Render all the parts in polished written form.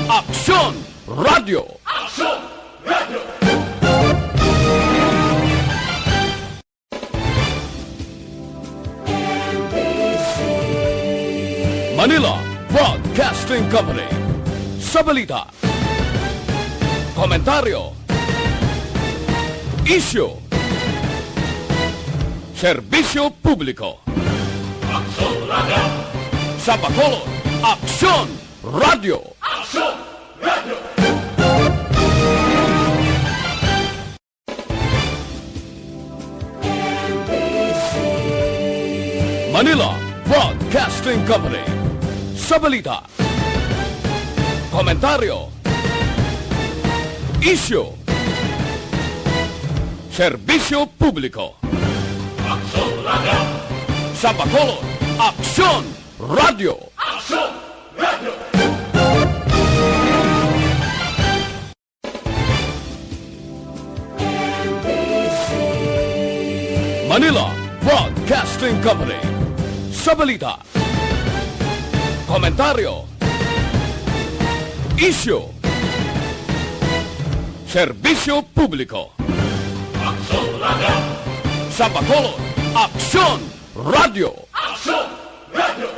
Aksyon Radio! Aksyon Radio! Manila Broadcasting Company. Sa balita, komentaryo, isyu, serbisyo publiko. Aksyon Radio! Sa Bacolod, Aksyon Radio! Aksyon Radio! Manila Broadcasting Company. Sa balita, komentaryo, isyu, serbisyo publiko. Aksyon Radio! Sa Bacolod, Aksyon Radio! Aksyon Radio! Manila Broadcasting Company. Sa balita, komentaryo, isyu, serbisyo publiko. Aksyon Radio! Sa Bacolod, Aksyon Radio! Aksyon Radio!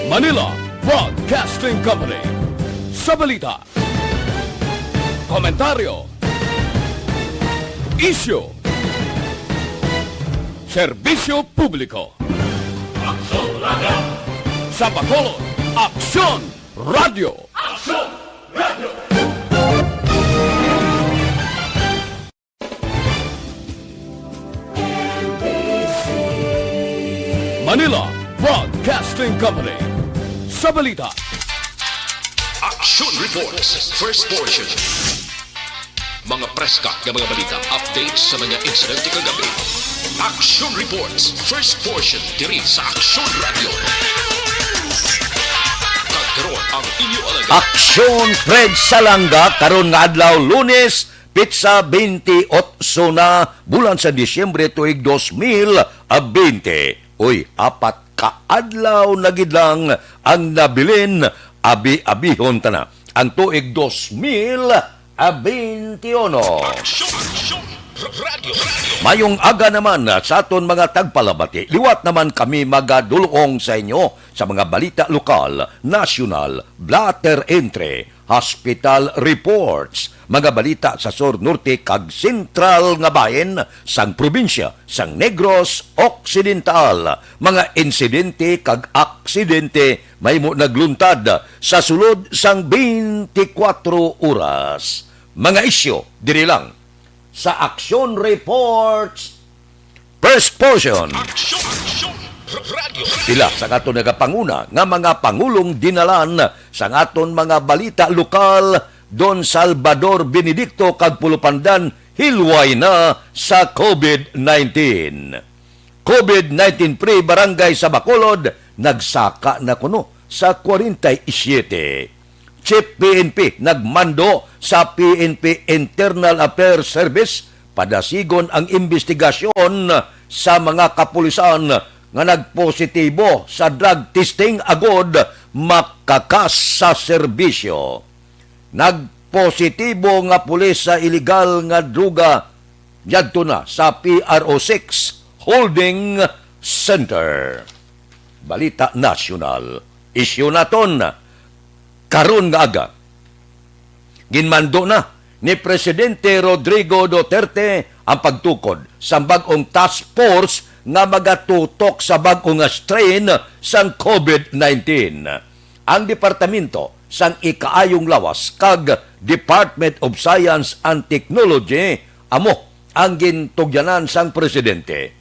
Manila Broadcasting Company. Sa balita, komentaryo, isyu, serbisyo publiko. Aksyon Radio! Sa Bacolod, Aksyon Radio! Aksyon Radio! Manila Broadcasting Company. Sa balita, Action Reports, first portion. Mga preska ng mga balita, updates sa mga insidente kagabi. Action Reports, first portion, diri sa Action Radio. Kagkaroon ang inyo alaga. Aksyon Fred Salanga karon nga adlaw Lunes, Pitsa 28 na bulan sa Disyembre tuig 2020. Uy, apat ka adlaw na gid lang ang nabilin abi-abihon tana. Ang tuig 2021. Action Radio. Mayong aga naman sa aton mga tagpalabati. Liwat naman kami magadulong sa inyo sa mga balita lokal, nasyonal, blatter entry, hospital reports, mga balita sa Sur Norte kag Sentral nga bahin sang probinsya sang Negros Occidental, mga insidente kag aksidente may mo nagluntad sa sulod sang 24 oras. Mga isyo diri lang sa Action Reports first portion. Action Radio. Sila sa aton nagapanguna nga mga pangulong dinalan sa aton mga balita lokal. Don Salvador Benedicto kag Pulupandan hilway na sa COVID-19. COVID-19 free barangay sa Bacolod nagsaka na kuno sa 47. Chief PNP nagmando sa PNP Internal Affairs Service padasigon ang investigasyon sa mga kapulisan nga nagpositibo sa drug testing agod makakas sa serbisyo. Nagpositibo nga pulis sa illegal nga druga yadto na sa PRO6 Holding Center. Balita nasyonal. Isyu naton karon nga aga. Ginmando na ni Presidente Rodrigo Duterte ang pagtukod sa bag-ong task force nga magatutok sa bag-ong strain sang COVID-19. Ang departamento sang ikaayong lawas kag Department of Science and Technology amo ang gintugyanan sang presidente.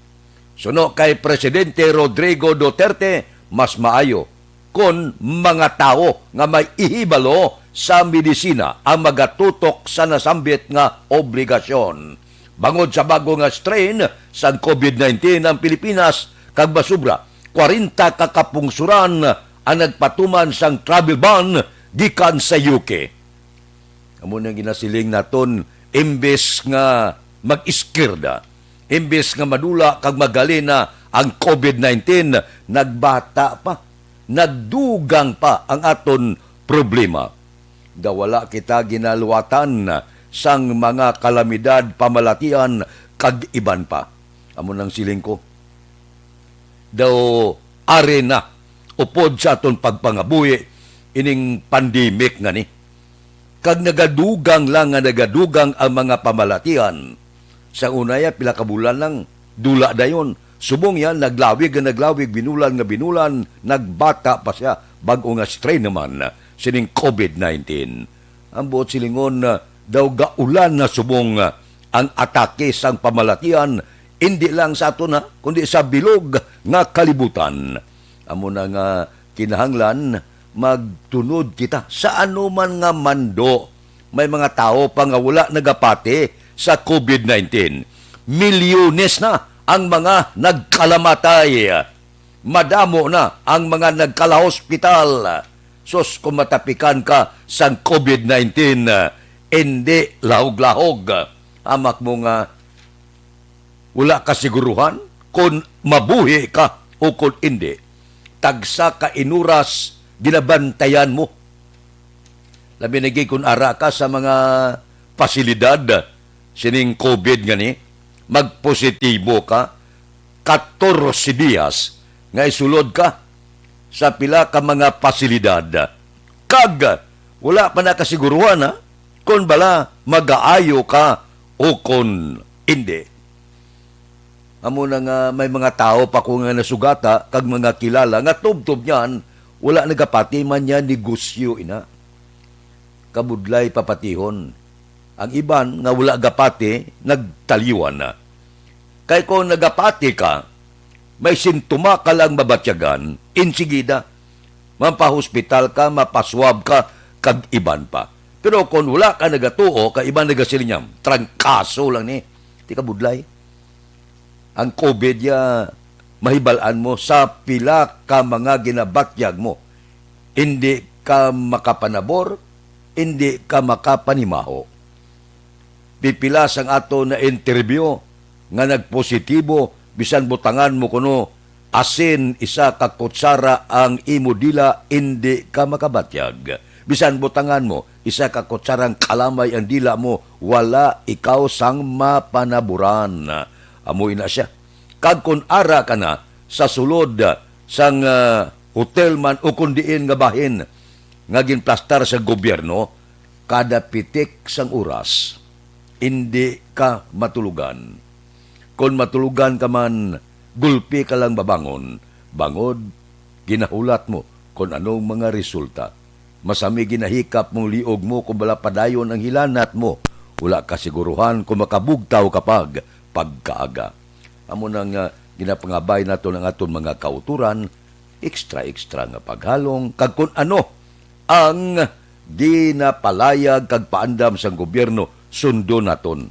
Suno kay Presidente Rodrigo Duterte, mas maayo kung mga tao nga may ihibalo sa medisina ang magatutok sa nasambit nga obligasyon. Bangod sa bago nga strain sa COVID-19 ng Pilipinas, kag basubra, 40 kakapungsuran ang nagpatuman sang travel ban gikan sa UK. Amo nang ginasiling naton imbes nga mag-iskirda, Imbes nga madula kag magali na ang COVID-19, nagbata pa, nagdugang pa ang aton problema. Dawala kita ginaluwatan sang mga kalamidad, pamalatian, kag iban pa. Amo nang siling ko. Daw are na upod sa aton pagpangabuhi ining pandemic nga ni. Kag nagadugang lang nga nagadugang ang mga pamalatian. Sa unaya, pila ka bulan lang, dula dayon. Subong yan, naglawig, binulan, nagbata pa siya, bago nga strain naman, sining COVID-19. Ang buot silingon, daw gaulan na subong ang atake sang pamalatian, hindi lang sa ato na, kundi sa bilog nga kalibutan. Amo na nga kinahanglan, magtunod kita sa anuman nga mando. May mga tao pa nga wala nagapati sa COVID-19. Milyones na ang mga nagkalamatay. Madamo na ang mga nagkalahospital. Sus, kung matapikan ka sa COVID-19, hindi lahog-lahog. Amak mo nga, wala ka siguruhan kung mabuhi ka o kung hindi. Tagsa ka inuras, ginabantayan mo. Labi naging kung ara ka sa mga pasilidad, sining COVID nga ni, magpositibo ka, 14 días, nga isulod ka sa pila ka mga pasilidad. Kag, wala pa nakasiguruhan ha, kung bala mag-aayo ka o kung hindi. Amo na nga may mga tao pa kung nga nasugata, kag mga kilala, nga tub-tub niyan, wala nagapati man niya negosyo ina. Kabudlay papatihon. Ang iban nga wala gapati, nagtaliwan na. Kay kung nagapati ka, may sintuma ka lang mabatyagan, insigida, mapahospital ka, mapaswab ka, kag iban pa. Pero kung wala ka nagatuo, ka iban nagasilinyam, trangkaso lang ni, di ka budlay. Ang COVID ya, mahibalaan mo sa pila ka mga ginabatyag mo. Hindi ka makapanabor, hindi ka makapanimaho. Pipilas ang ato na interview nga nagpositibo, bisan butangan mo kuno asin isa ka kutsara ang imo dila, hindi ka makabatyag. Bisan butangan mo isa ka kutsarang kalamay ang dila mo, wala ikaw sang mapanaburan. Amoy na siya. Kag kun ara ka na sa sulod sang hotel man o kundiin nga bahin nga ginplastar sa gobyerno, kada pitik sang oras, hindi ka matulugan. Kung matulugan ka man, gulpi ka lang babangon, bangod, ginahulat mo kung anong mga resulta. Masami ginahikap mong liog mo kung bala padayon ang hilanat mo. Wala ka siguruhan kung makabugtaw kapag pagkaaga. Amo nang ginapangabay nato ng aton mga kauturan, extra nga paghalong, kag kung ano ang ginapalayag kag paandam sang gobyerno, sundo naton.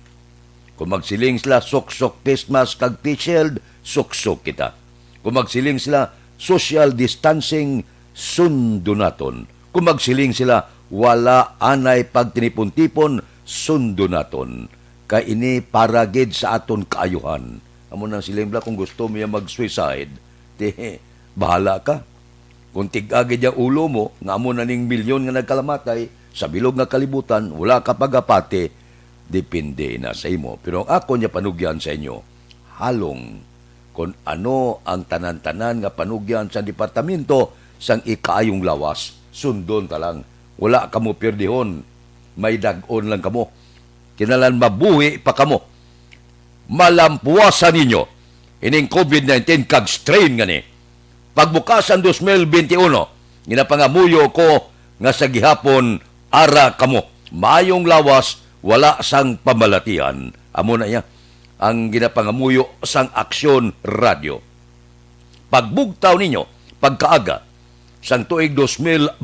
Kung magsiling sila, sok-sok face mask kag face shield, sok-sok kita. Kung magsiling sila, social distancing, sundo naton. Kung magsiling sila, wala anay pagtinipon-tipon, sundo naton. Kay ini para gid sa aton kaayuhan. Amo nang siling bla kung gusto mo mag-suicide, bahala ka. Kung tig-agid yung ulo mo, nga amo na ning milyon nga nagkalamatay, sa bilog nga kalibutan, wala ka pagapate, depende na sa imo. Pero ang ako niya panugyan sa inyo, halong kung ano ang tanan-tanan nga panugyan sa departamento sang ikaayong lawas, sundon ta lang. Wala ka mo pirdihon, may dag-on lang kamo. Kinalan mabuhi pa kamo. Malampuasan ninyo ining COVID-19 kag strain nga ni. Pagbukasan 2021, ginapangamuyo ko nga sa gihapon ara kamo. Maayong lawas, wala sang pamalatian. Amo na niya ang ginapangamuyo sang Aksyon Radio. Pagbugtaw ninyo, pagkaaga, sang tuig 2021,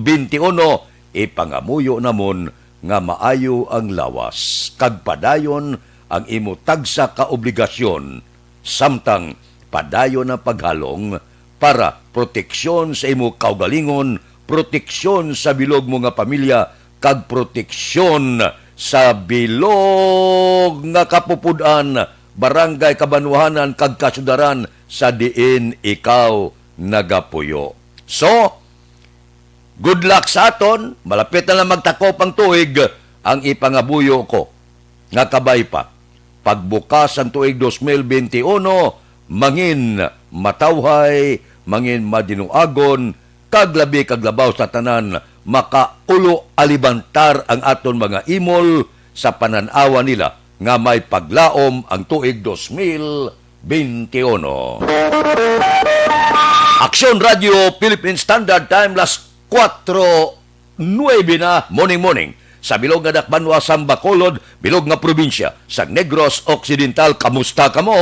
ipangamuyo namon nga maayo ang lawas. Kag padayon ang imo tagsa ka obligasyon, samtang padayon ang paghalong para proteksyon sa imo kaugalingon, proteksyon sa bilog mo nga pamilya, kag proteksyon sa bilog nga kapupudan barangay kabanwahanan kag kasudaran sa diin ikaw nagapuyo. So, good luck sa aton. Malapit na lang magtakop ang tuig. Ang ipangabuyo ko nga kabay pa. Pagbukas ang tuig 2021, mangin matawhay, mangin madinuagon, kaglabi kaglabaw sa tanan, makaulo alibantar ang aton mga imol sa pananawa nila nga may paglaom ang tuig 2021. Aksyon Radio Philippine Standard Time, las 4:09 na morning. Sa bilog nga Dakbanwa, Samba, Bacolod, bilog nga probinsya, sa Negros Occidental, kamusta kamo?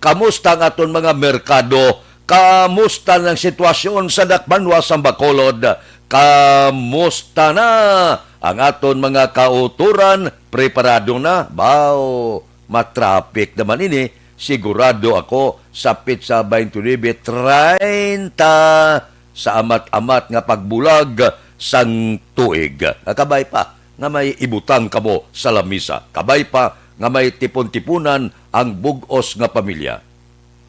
Kamusta ang aton mga merkado? Kamusta ng sitwasyon sa Dakbanwa, Samba, Bacolod? Kamusta na ang aton mga kauturan? Preparado na? Bao, matraffic naman ini. Sigurado ako sa Pizza 29:30 sa amat-amat nga pagbulag sang tuig. Kabay pa nga may ibutang kamo sa lamisa. Kabay pa nga may tipon-tipunan ang bugos nga pamilya.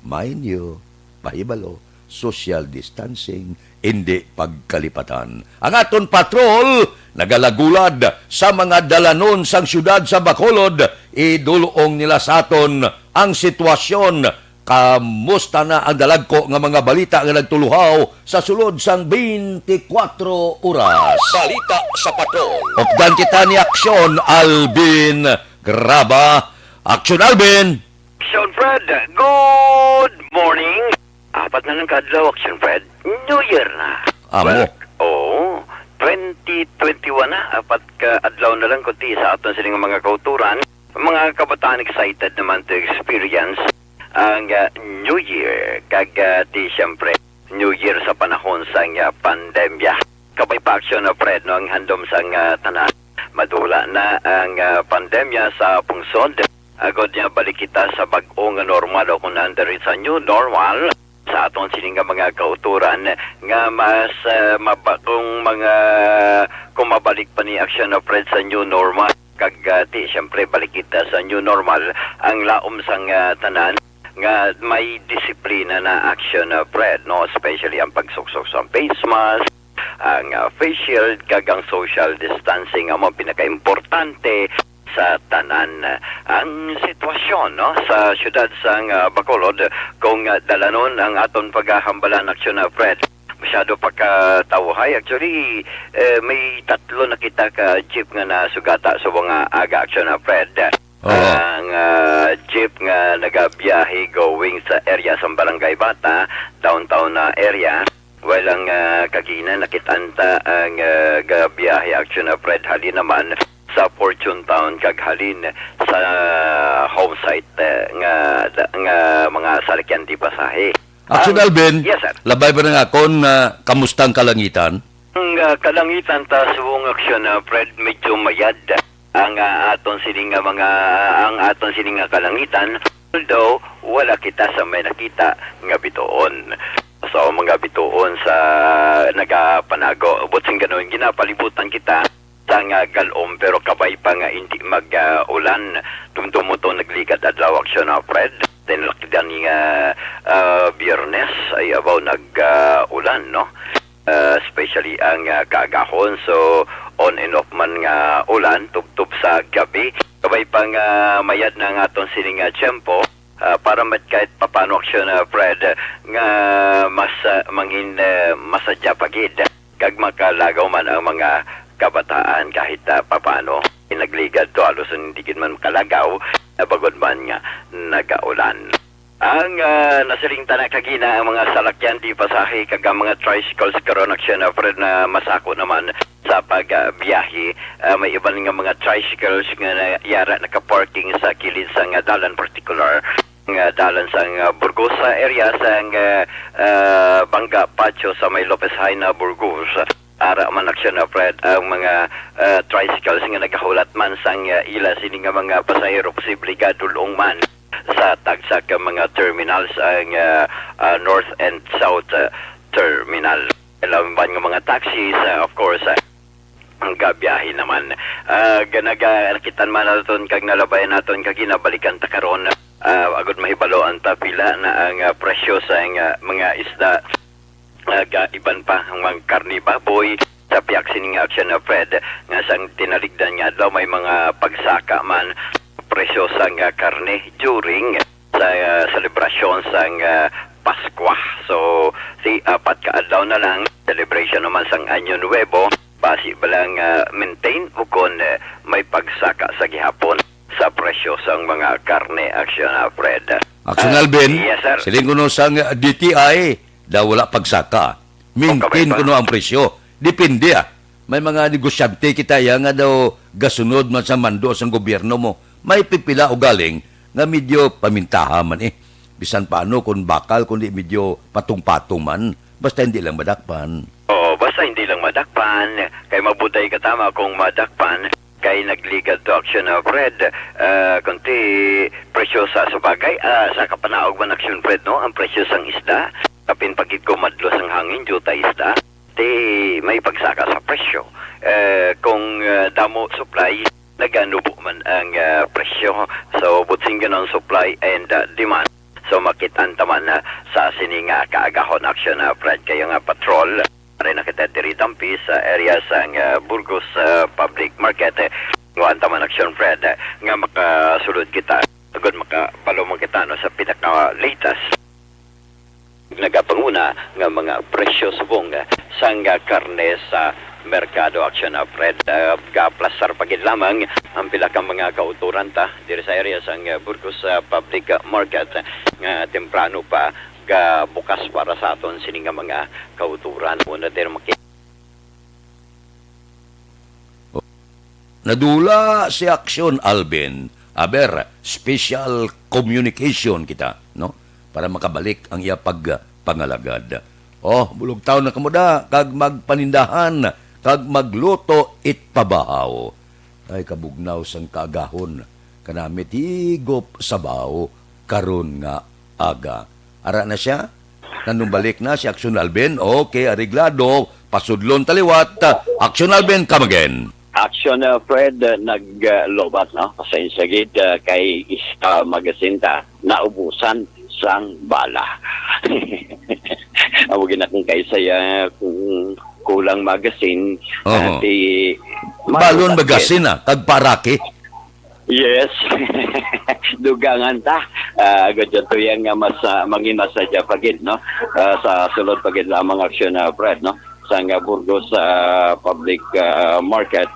Mind you, pahibalo, social distancing, hindi pagkalipatan. Ang aton patrol, nagalagulad sa mga dalanon sang syudad sa Bacolod, idulong nila sa aton ang sitwasyon. Kamusta na ang dalagko nga mga balita nga nagtuluhaw sa sulod sang 24 oras. Balita sa patrol. Updan kita ni Aksyon Alvin Graba. Aksyon Alvin! Action Fred, good morning. Apat na ng kadlaw, Action Fred. New Year na. Amo. Oo, 2021 na. Apat ka adlaw na lang kunti sa aton sining mga kauturan. Mga kabataan excited naman to experience ang New Year. Di siyempre, New Year sa panahon sa pandemya. Kabay pa Action na Fred, no, ang handom sa tanan. Madula na ang pandemya sa pungsod. Agod niya balik kita sa bag-o nga normal o kung nandari sa new normal sa aton sining mga kauturan nga mas kung mabalik pa ni Action na Fred sa new normal kagati siyempre balik kita sa new normal ang laom sang tanan nga may disiplina na Action na Fred, no, especially ang pagsuksok sa face mask, ang face shield, kagang social distancing ang mga pinaka-importante sa tanan. Ang sitwasyon, no, sa syudad sang Bacolod kung dalanon ang aton paghahambalan Action na Fred, masyado pa katawhay. Actually, may tatlo na kita ka jeep nga nasugata sa mga aga Action na Fred. Ang jeep nga nagabiyahe going sa area sa Barangay Bata, downtown na area. Walang kagina nakitanta ang gabiyahe Action na Fred halin naman sa Fortune Town kag halin sa home site nga mga salakyan di pasahe. Action Alvin, yes, sir. labay pa na akon kamustang kalangitan? Ang kalangitan ta suwong Action na Fred medyo mayad ang aton sining kalangitan, although wala kita sa may nakita nga bituon. So mga bituon sa nagapanago butsing ganoon ginapalibutan kita sa nga galom pero kabay pa nga hindi mag-ulan tumtumuto nagligad adlaw Action na Fred. Then lakidan nga Biyernes ay abaw nag-ulan, no? Especially ang kagahon, so on and off man nga ulan tubtub sa gabi kabay pang mayad na nga aton sining tiyempo para kahit papano Action na Fred nga mas mangin masadya pagid kag makalagaw man ang mga kabataan kahit papano inagligad to alos hindi gid man makalagaw bagod man nga nagaulan. Ang nasiling tanak kagina ang mga salakyan di pasahe kag mga tricycles karon Action na Fred na masako naman sa pagbiyahe. May iban nga mga tricycles nga yara naka-parking sa kilid sa nga dalan particular nga dalan sa Burgos area sa Bangga Pacho sa may Lopez High na Burgos. Ara man Action na Fred ang mga tricycles nga nagahulat man sang ila sini nga mga pasahero posible gadulong man sa tagsa ka mga terminals ang north and south terminal. Laban nga mga taxis, of course, ang gabiyahe naman. Ganaga, nakitan man natin kag nalabayan natin kag ginabalikan ta karon agad mahibalo ang pila na ang presyo sa mga isda iban pa ang mga karni baboy sa piyak sining action na Fred nga sang tinaligdan nga daw may mga pagsaka man presyo sa karne during sa selebrasyon sa Paskwa. So si apat ka adlaw na lang celebration naman sang Año Nuevo basi balang maintain o kon may pagsaka sa gihapon sa presyo sang mga karne action na Fred. Action Alvin, Yes, sir. siling kuno sang DTI, daw wala pagsaka. Maintain Okay, kuno ang presyo. Depende May mga negosyante kita nga daw gasunod man sa mando sang gobyerno mo. May pipila o galing nga medyo pamintaha man Bisan paano kung bakal, kundi medyo patong-patong man. Basta hindi lang madakpan. Oo, basta hindi lang madakpan. Kay mabutay katama kung madakpan. Kay nagligad to action na Fred. Kunti presyo sa sabagay. Sa kapanaog man action Fred, no? Ang presyo sang isda. Kapin pagid ko madlos ang hangin, juta isda. May pagsaka sa presyo. Kung damo supply, naganubo man ang presyo. So, butsing ganon supply and demand. So, makitaan taman na sa sininga kaagahon action na Fred. Kayo nga patrol. Rin nakita diri Dampi sa area sa Burgos Public Market. Ngawan taman action Fred. Nga makasulod kita. Agad makapalo mo kita no, sa pinaka-latest nagapanguna nga mga presyo subong sang karne sa merkado action na Fred. Plasar pagid lamang ang pila ka mga kauturan ta diri sa area sang Burgos Public Market nga temprano pa bukas para sa aton sining nga mga kauturan. Una din Nadula si Action Alvin. Aber, special communication kita, no? Para makabalik ang iya pagpangalagad. Bulog taon na kamuda, kag magpanindahan, kag magluto it pabahaw. Ay kabugnaw sang kaagahon, kanamit higop sabaw, karon nga aga. Ara na siya, nanumbalik na si Action Alvin. Okay, ariglado, pasudlon taliwat, Action Alvin, come again. Action Fred naglobat no kasi sagid kay magasinta naubusan sang bala. Awagin akong kaysaya kung kulang magasin di balon magasin kag parake. Yes. Dugangan ta. Gadyo to yang mas manginasadya pagid no sa sulod pagid lamang action Fred no sa Burgos Public Market.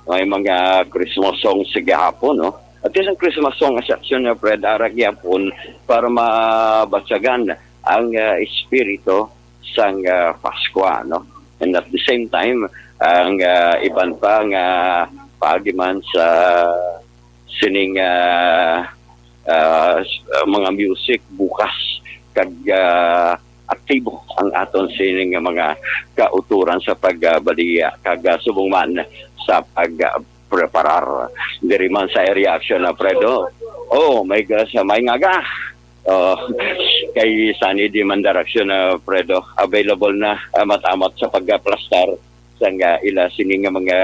May mga Christmas song sa gahapon no. At isang Christmas song sa action Fred arag gahapon para mabasagan ang espiritu sang Pasko no. And at the same time ang iban pa nga pagiman sa sining mga music bukas kag aktibo ang aton sining mga kauturan sa pagbaliya kag subong man sa pagpreparar diri man sa area action na Fredo. May ngaga. Kay Sunny di man direction na Fredo available na matamat sa pagplastar sang ila sining mga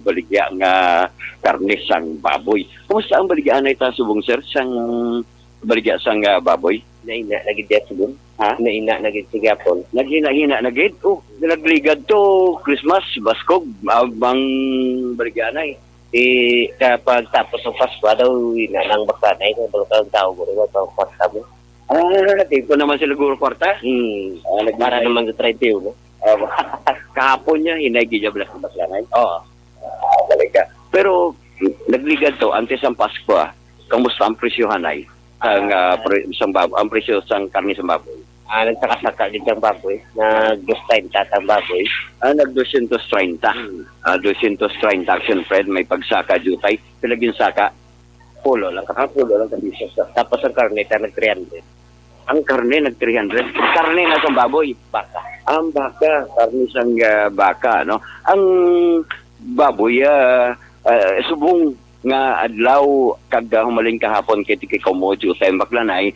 baligya nga karne sang baboy. Kumusta ang baligya na ita subong sir sang baligya sang baboy? Naina nagid diya subong. Naina nagid sigapon. Naghina nagid. Nagligad to Christmas baskog abang baligya na Kapag tapos ng Pasko daw ina nang baksanay kung balukang tao ko rin ang kwarta mo. Di ko naman sila guro kwarta. Para naman sa 31 no? Kahapon niya, hinagi niya blas ng baklanay. Talaga. Pero, nagligad to, antes ang Pasko, kamusta ang presyohan ay? Ang presyo sang karne sa baboy. Nagsakasaka din ang baboy. Nag-230 ang baboy. Nag-230. 230 action Fred, may pagsaka jutay. Pilagin saka, Pulo lang kapiso. Tapos ang karne, nag-300. ang karne nag-300. Karne na sa baboy. Baka. Ang baka, karne sang baka, no? Ang baboy, subong nga adlaw kag humaling kahapon kay Tiki-Komojo sa Baklanay,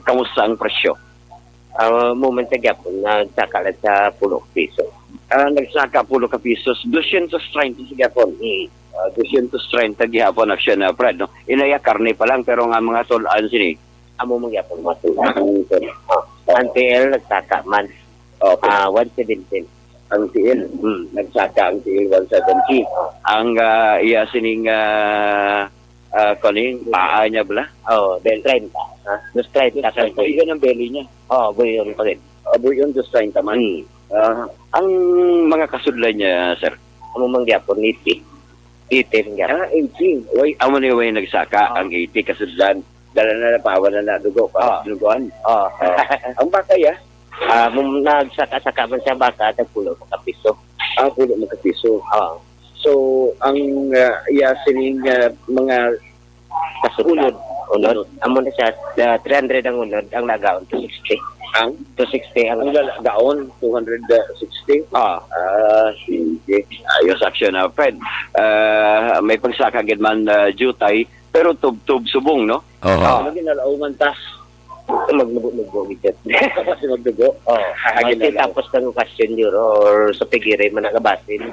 kamusta ang presyo? Moment na gapon, nagsaka lang sa 10 piso. Nagsaka 10 ka pisos, 230 sa gapon. 230 gihapon aksyon na Fred, no? Inaya karne pa lang pero nga mga tulaan sini. Amo magyapon matulang. Until nagsaka man. Okay. 117. Ang tiil, nagsaka ang tiil 170. Ang iya sining kaning paa niya bala. Del 30. Dos 30 sa ko. Iyan ang belly niya. Boy yun pa rin. Yun, 230 man. Ang mga kasudlan niya, sir. Amo magyapon 80. 80 nga. 18. Uy, amo ni way nagsaka ang 80 kasudlan. Dala na pawa na dugo pa. Dugoan. Ang baka ya? Nagsaka-saka man siya baka at pulo makapiso. Pulo magkapiso. So, ang sining mga Kasunod. Unod. Amo na siya 300 ang unod. Ang nagaon 260. ang 260 ang gaon 260. Sige. Ayos action na Fred. May pagsaka gid man jutay pero tub-tub subong no. Ano ginalauman tas maglugo gid. kasi magdugo. Kasi tapos ng question euro or sa pigiri man nagabasin.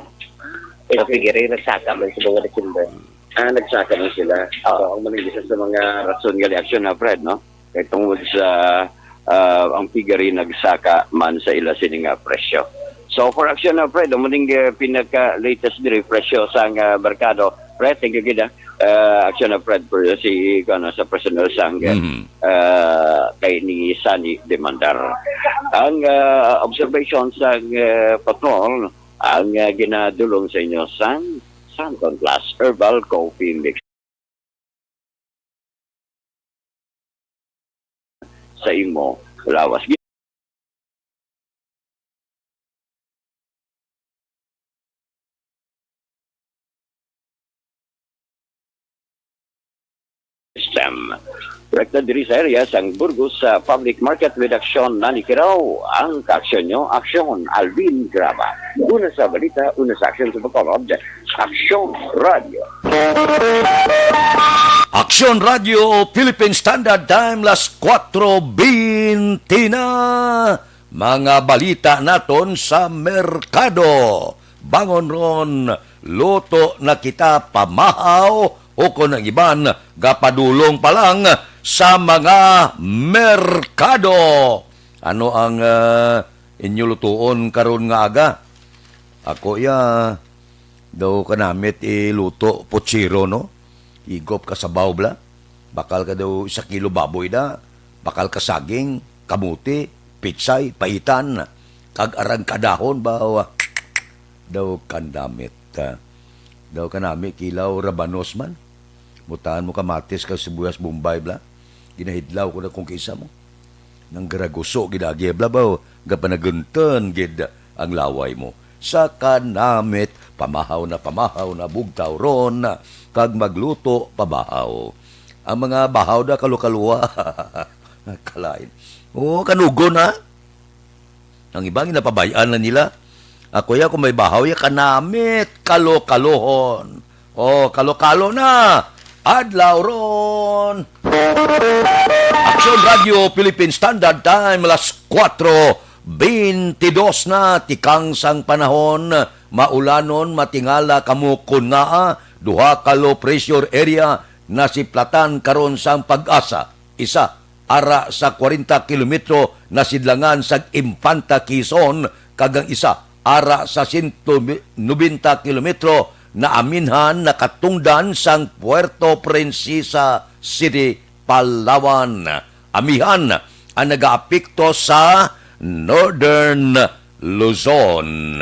Sa pigiri nagsaka man sa mga December. Nagsaka na sila. So, ang manigisa sa mga rason gali action na Fred no. Kay tungod sa ang pigari nagsaka man sa ila sining presyo. So for action na Fred, muning pinaka-latest diri presyo sa merkado. Fred, thank you gid. Action na Fred for si sa personal sang kay ni Sunny Demandar. Ang observation sa patrol ang ginadulong sa inyo sang Santon Plus Herbal Coffee Mix sa imo lawas. System. Rekta diri sa area sang Burgos sa public market with action na nikiraw ang kaaksyon nyo, aksyon Alvin Graba. Una sa balita, una sa aksyon sa pagkolob, Aksyon Radio. Aksyon Radio Philippine Standard Time las 4:20 na. Mga balita naton sa merkado. Bangon ron, luto na kita pamahaw o kung ang iban, gapadulong pa lang sa mga merkado. Ano ang inyo lutuon karon nga aga? Ako daw kanamit iluto pochiro no? Igop ka sa bawbla, bakal ka daw 1 kilo baboy da, bakal ka saging, kamuti, pitsay, paitan, kag-arang kadahon ba daw kandamit. Daw kanami kilaw rabanos man. Mutahan mo kamatis ka sibuyas Bombay bla. Ginahidlaw ko na kung kisa mo. Nang garaguso gidagi bla ba, gapanaguntan gid ang laway mo. Sa kanamit, pamahaw na bugtaw ron, kag magluto pabahaw. Ang mga bahaw da kalukaluwa, kalain. Kanugo na. Ang ibang inapabayaan na nila. Ako kung may bahaw kanamit, kalo-kalohon. Kalo-kalo na. Adlaw ron. Aksyon Radio Philippine Standard Time, alas 4:22 na, tikang sang panahon, maulanon, matingala, kamukon nga, duha ka low pressure area, nasiplatan karon sang Pag-asa. Isa, ara sa 40 kilometro, nasidlangan sa Infanta Quezon, kagang isa, ara sa 190 kilometro, na aminhan nakatungdan sang Puerto Princesa City, Palawan. Amihan ang nag-aapekto sa Northern Luzon.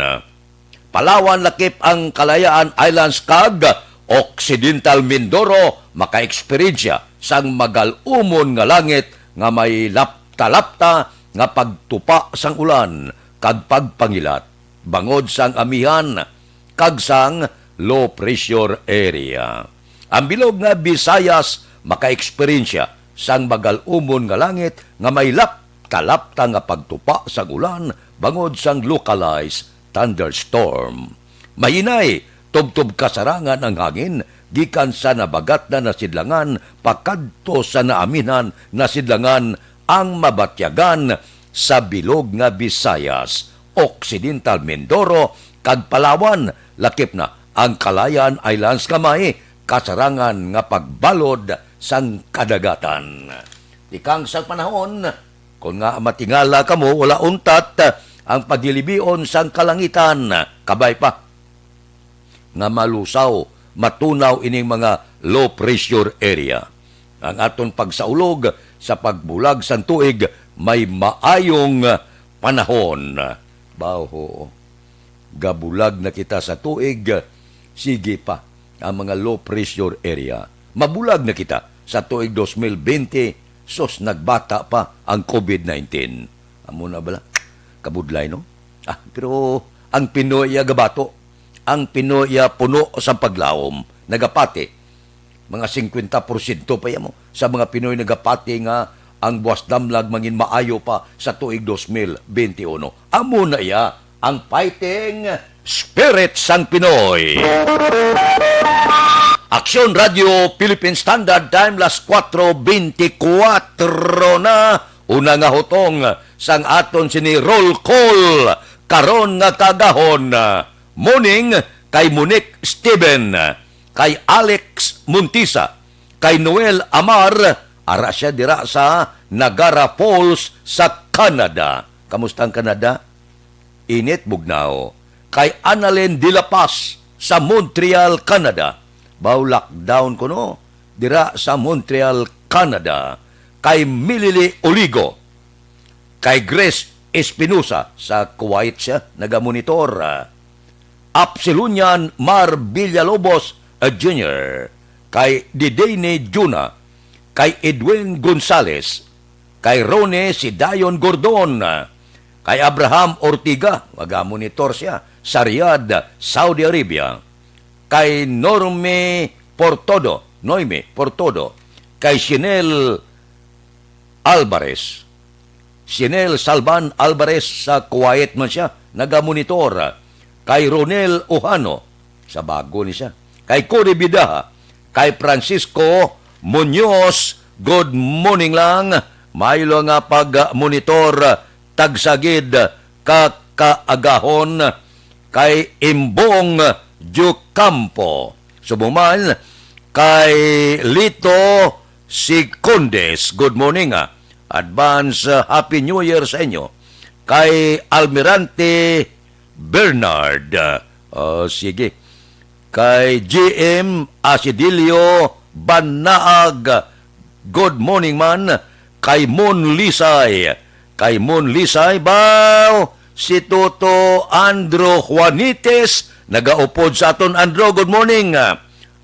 Palawan lakip ang Kalayaan Islands kag Occidental Mindoro maka-eksperyensya sang magalumon nga langit nga may lapta-lapta nga pagtupa sang ulan kag pagpangilat bangod sang amihan kag sang low pressure area. Ang bilog nga Visayas maka-eksperyensya sang magalumon nga langit nga may lapta-lapta nga pagtupa sa ulan bangod sang localized thunderstorm. Mahinay, tubtob kasarangan ang hangin gikan sa nabagat na nasidlangan pakadto sa naaminan nasidlangan ang mabatyagan sa bilog nga Visayas, Occidental Mindoro kag Palawan lakip na ang Calayan Islands kamay kasarangan nga pagbalod sang kadagatan. Tikang sa panahon, kung nga matingala kamo, wala untat ang pagdilibion sang kalangitan, kabay pa nga malusaw, matunaw ining mga low pressure area. Ang aton pagsaulog sa pagbulag sang tuig may maayong panahon. Baho, gabulag na kita sa tuig, sige pa ang mga low pressure area. Mabulag na kita sa tuig 2020, sos nagbata pa ang COVID-19. Amo na bala? Kabudlay, no? Pero ang Pinoy gabato, ang Pinoy puno sa paglawom, nagapati. Mga 50% pa yan mo sa mga Pinoy nagapati nga ang buwas damlag mangin maayo pa sa tuig 2021. Amo na iya ang fighting spirit sang Pinoy. Aksyon Radio Philippine Standard Time, las 4:24 na. Una nga hutong sang aton sini roll call karon nga kagahon. Morning kay Monique Steven, kay Alex Muntisa, kay Noel Amar, ara siya dira sa Niagara Falls sa Canada. Kamusta ang Canada? Init bugnaw. Kay Annalyn de la Paz sa Montreal, Canada. Baw lockdown ko no, dira sa Montreal, Canada. Kay Milili Oligo, kay Grace Espinosa sa Kuwait siya, nagamonitor. Apsilunyan Mar Villalobos Jr., kay Didane Juna, kay Edwin Gonzales, kay Rone Sidayon Gordon, kay Abraham Ortiga, magamonitor siya, sa Riyadh, Saudi Arabia, kay Noime Portodo, kay Shinel Alvarez, Shinel Salvan Alvarez sa Kuwait man siya, nagamonitor, kay Ronel Ohano, sa bago ni siya, kay Cody Bidaha, kay Francisco Munoz, good morning lang, maylo nga pag-monitor, tagsagid, kakaagahon, kay Imbong Jucampo, sumuman, kay Lito Sicondes, good morning advance Happy New Year sa inyo, kay Almirante Bernard, sige, kay GM Asidilio Banaag, good morning man, kay Mon Lisay, baw, si Toto Andro Juanites, nagaupod sa aton Andro, good morning,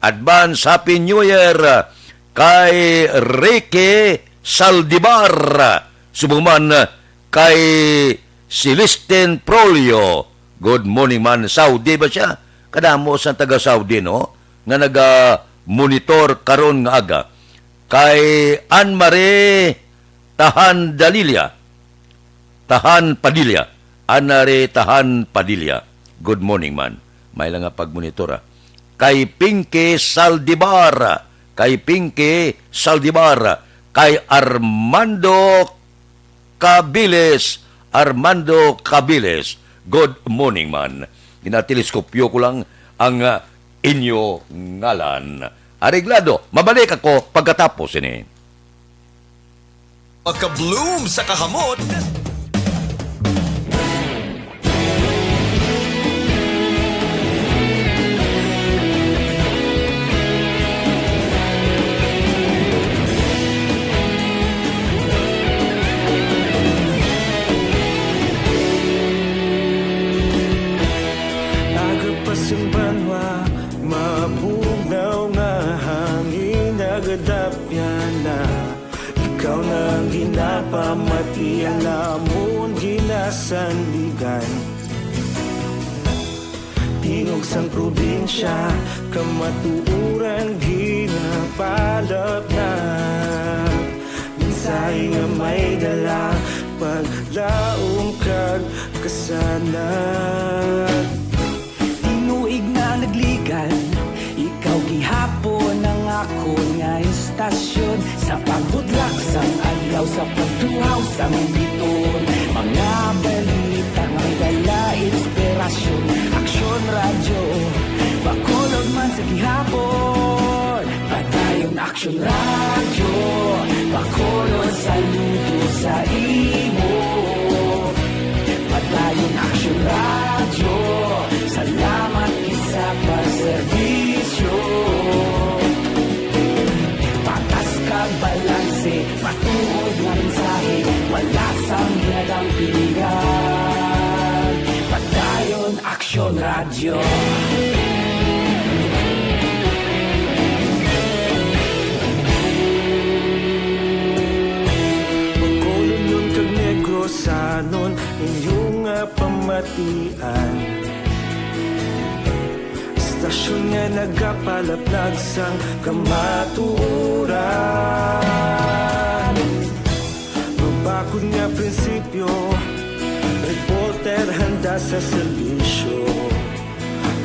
advance Happy New Year, kay Ricky Saldivar, subuman kay Celestine Prolio, good morning man, Saudi ba siya? Kadamo sa taga Saudi, no? Nga naga-monitor karon nga aga. Kay Anne-Marie Tahan Padilla, good morning man. May lang nga pag-monitor. Kay Pinky Saldivar, kay Armando Cabiles, good morning man. Ginateleskopyo ko lang ang inyo ngalan. Areglado, mabalik ako pagkatapos ini. Pagka-bloom sa kahamot, Agapasumbanwa, mabugnaw nga hangin nagadapyan na. Ikaw nang ginapamati, alamon ginasandigan. Tingog sang probinsya, kamatuuran ginapalap na. Minsay nga may dala, paglaong kag kasanat. Tinuig na nagligan, ikaw gihapon ang ako nga istasyon. Sa pagbudlak sang adlaw, sa pagtuhaw sang biton. Mga balita nga dala inspirasyon, Aksyon Radio, sa gihapon. Padayon aksyon radyo, bakolon saludo sa imo. Padayon aksyon radyo, salamat isa pagserbisyo. Patas kag balanse, matuod nga mensahe, wala sang ginadang pilihan. Padayon aksyon radyo. Pagkolon kag negrosanon inyong pamatian. Istasyon nga nagapalaplag sang kamatuoran. Mabakod nga prinsipyo, reporter handa sa serbisyo.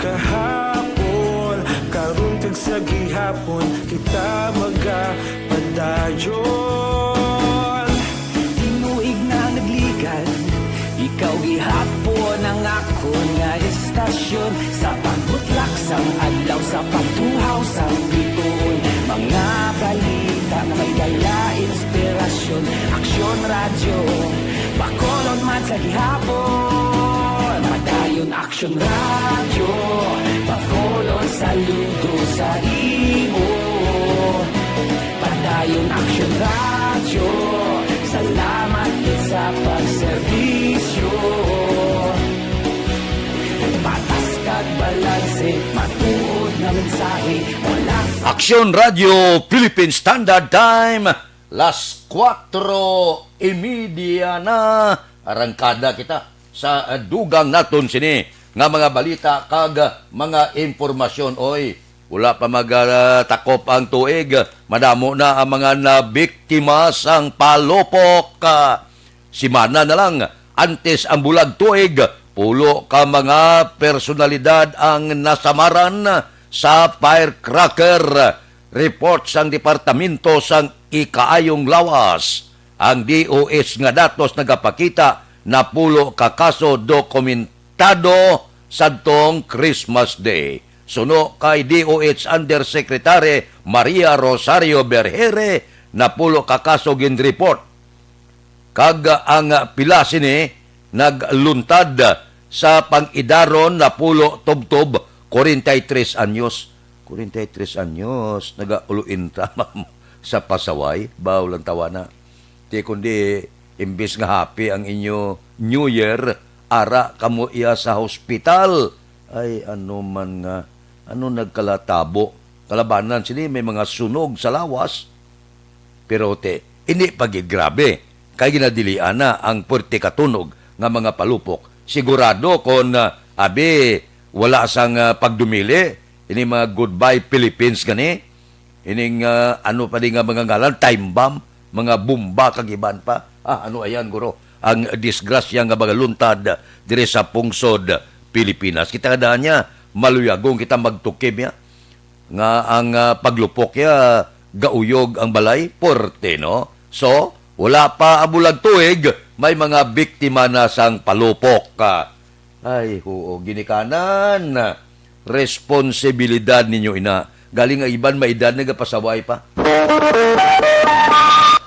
Kahapon, karon kag sa gihapon, kita magapadayon. Tinuig na nagligan, ikaw gihapon ang ako nga istasyon. Sa pagbutlak sang adlaw, sa pagtuhaw sang bituon, mga balita na may dala inspirasyon. Aksyon radyo, bakolon man sa gihapon. Padayon aksyon radyo, bakolon saludo sa imo. Padayon aksyon radyo, salamat sa pagserbisyo. Patas kag balanse, matuod na mensahe, wala sa Aksyon Radio Philippine Standard Time, las 4:30 na. Arangkada kita sa dugang naton sini nga mga balita kag mga impormasyon. Oy, wala pa magtakop ang tuig, madamo na ang mga nabiktima sang palopok. Simana na lang antes ang bulag tuig, pulo ka mga personalidad ang nasamaran sa firecracker. Report sang Departamento sang Ikaayong Lawas. Ang DOH nga datos nagapakita na pulo ka kaso dokumentado sadtong Christmas Day. Suno kay DOH Undersecretary Maria Rosario Berhere na pulo ka kaso gin-report. Kag ang pila sini nagluntad sa pang-idaron na pulo tubtob 43 anyos. 43 anyos nagauluin tamam sa pasaway, bawal ang tawa na. Di kundi imbis nga happy ang inyo New Year, ara kamo iya sa hospital. Ay ano man nga, ano nagkalatabo. Kalabanan sini may mga sunog sa lawas. Pero hindi pagigrabe. Kay ginadilian na ang puwerte katunog nga mga palupok. Sigurado kung abi wala sang pagdumili, ini mga Goodbye Philippines gani, ining ano pa din nga mga ngalan, time bomb, mga bomba kagiban pa. Ano ayan guro, ang disgrasya nga mga luntad dire sa pungsod Pilipinas. Kita kadaan niya, maluyagong kita magtukim ya, nga ang paglupok ya, gauyog ang balay, porte no? So, wala pa abulag tuig, may mga biktima na sang palupok. Ay, oo, ginikanan. Responsibilidad ninyo ina. Galing ang iban maedad nagapasaway pa.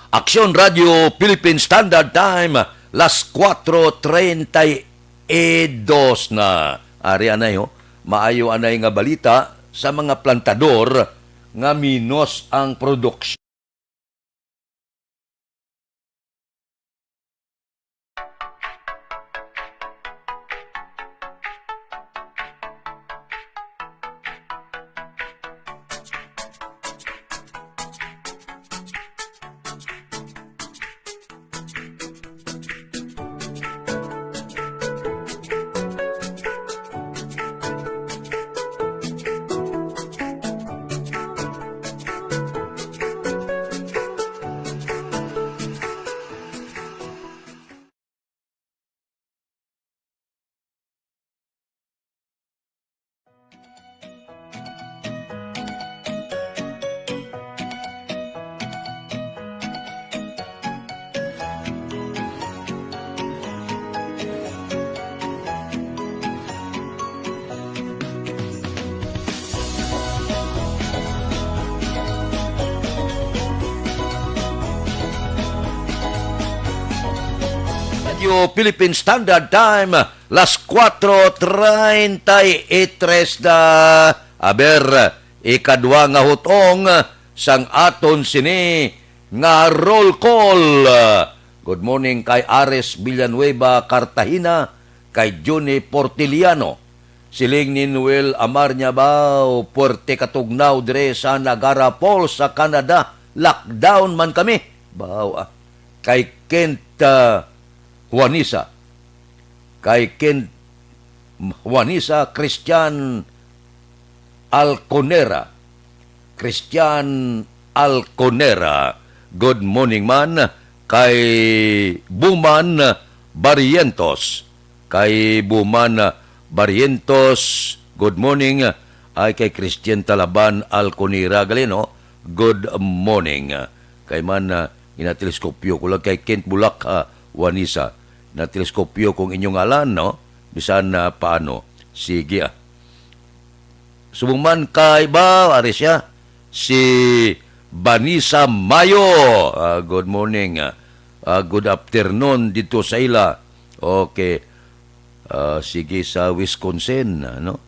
Aksyon Radio Philippine Standard Time, las 4:32 na. Ari anay ho, maayo anay nga balita sa mga plantador nga minus ang produksyon. Radio Philippine Standard Time, las 4:33 na aber ikadwa nga hutong sang aton sini nga roll call. Good morning kay Ares Villanueva Cartagena, kay Johnny Portiliano, siling ni Noel Amarñabao, Puerte Katugnaw dire sa Niagara Falls sa Canada. Lockdown man kami. Baw, kay Kent Juanisa, kay Kent Juanisa Christian Alconera, good morning man. Kay Buman Barrientos, good morning. Ay kay Christian Talaban Alconera Galeno, good morning. Kay man inateleskopyo ko lang kay Kent Bulak Juanisa, na teleskopyo kung inyong alan, no? Bisan na paano. Sige. Sumuman kay ba, Arisya, si Vanessa Mayo. Good morning. Good afternoon dito sa ila. Okay. Sige, sa Wisconsin, no?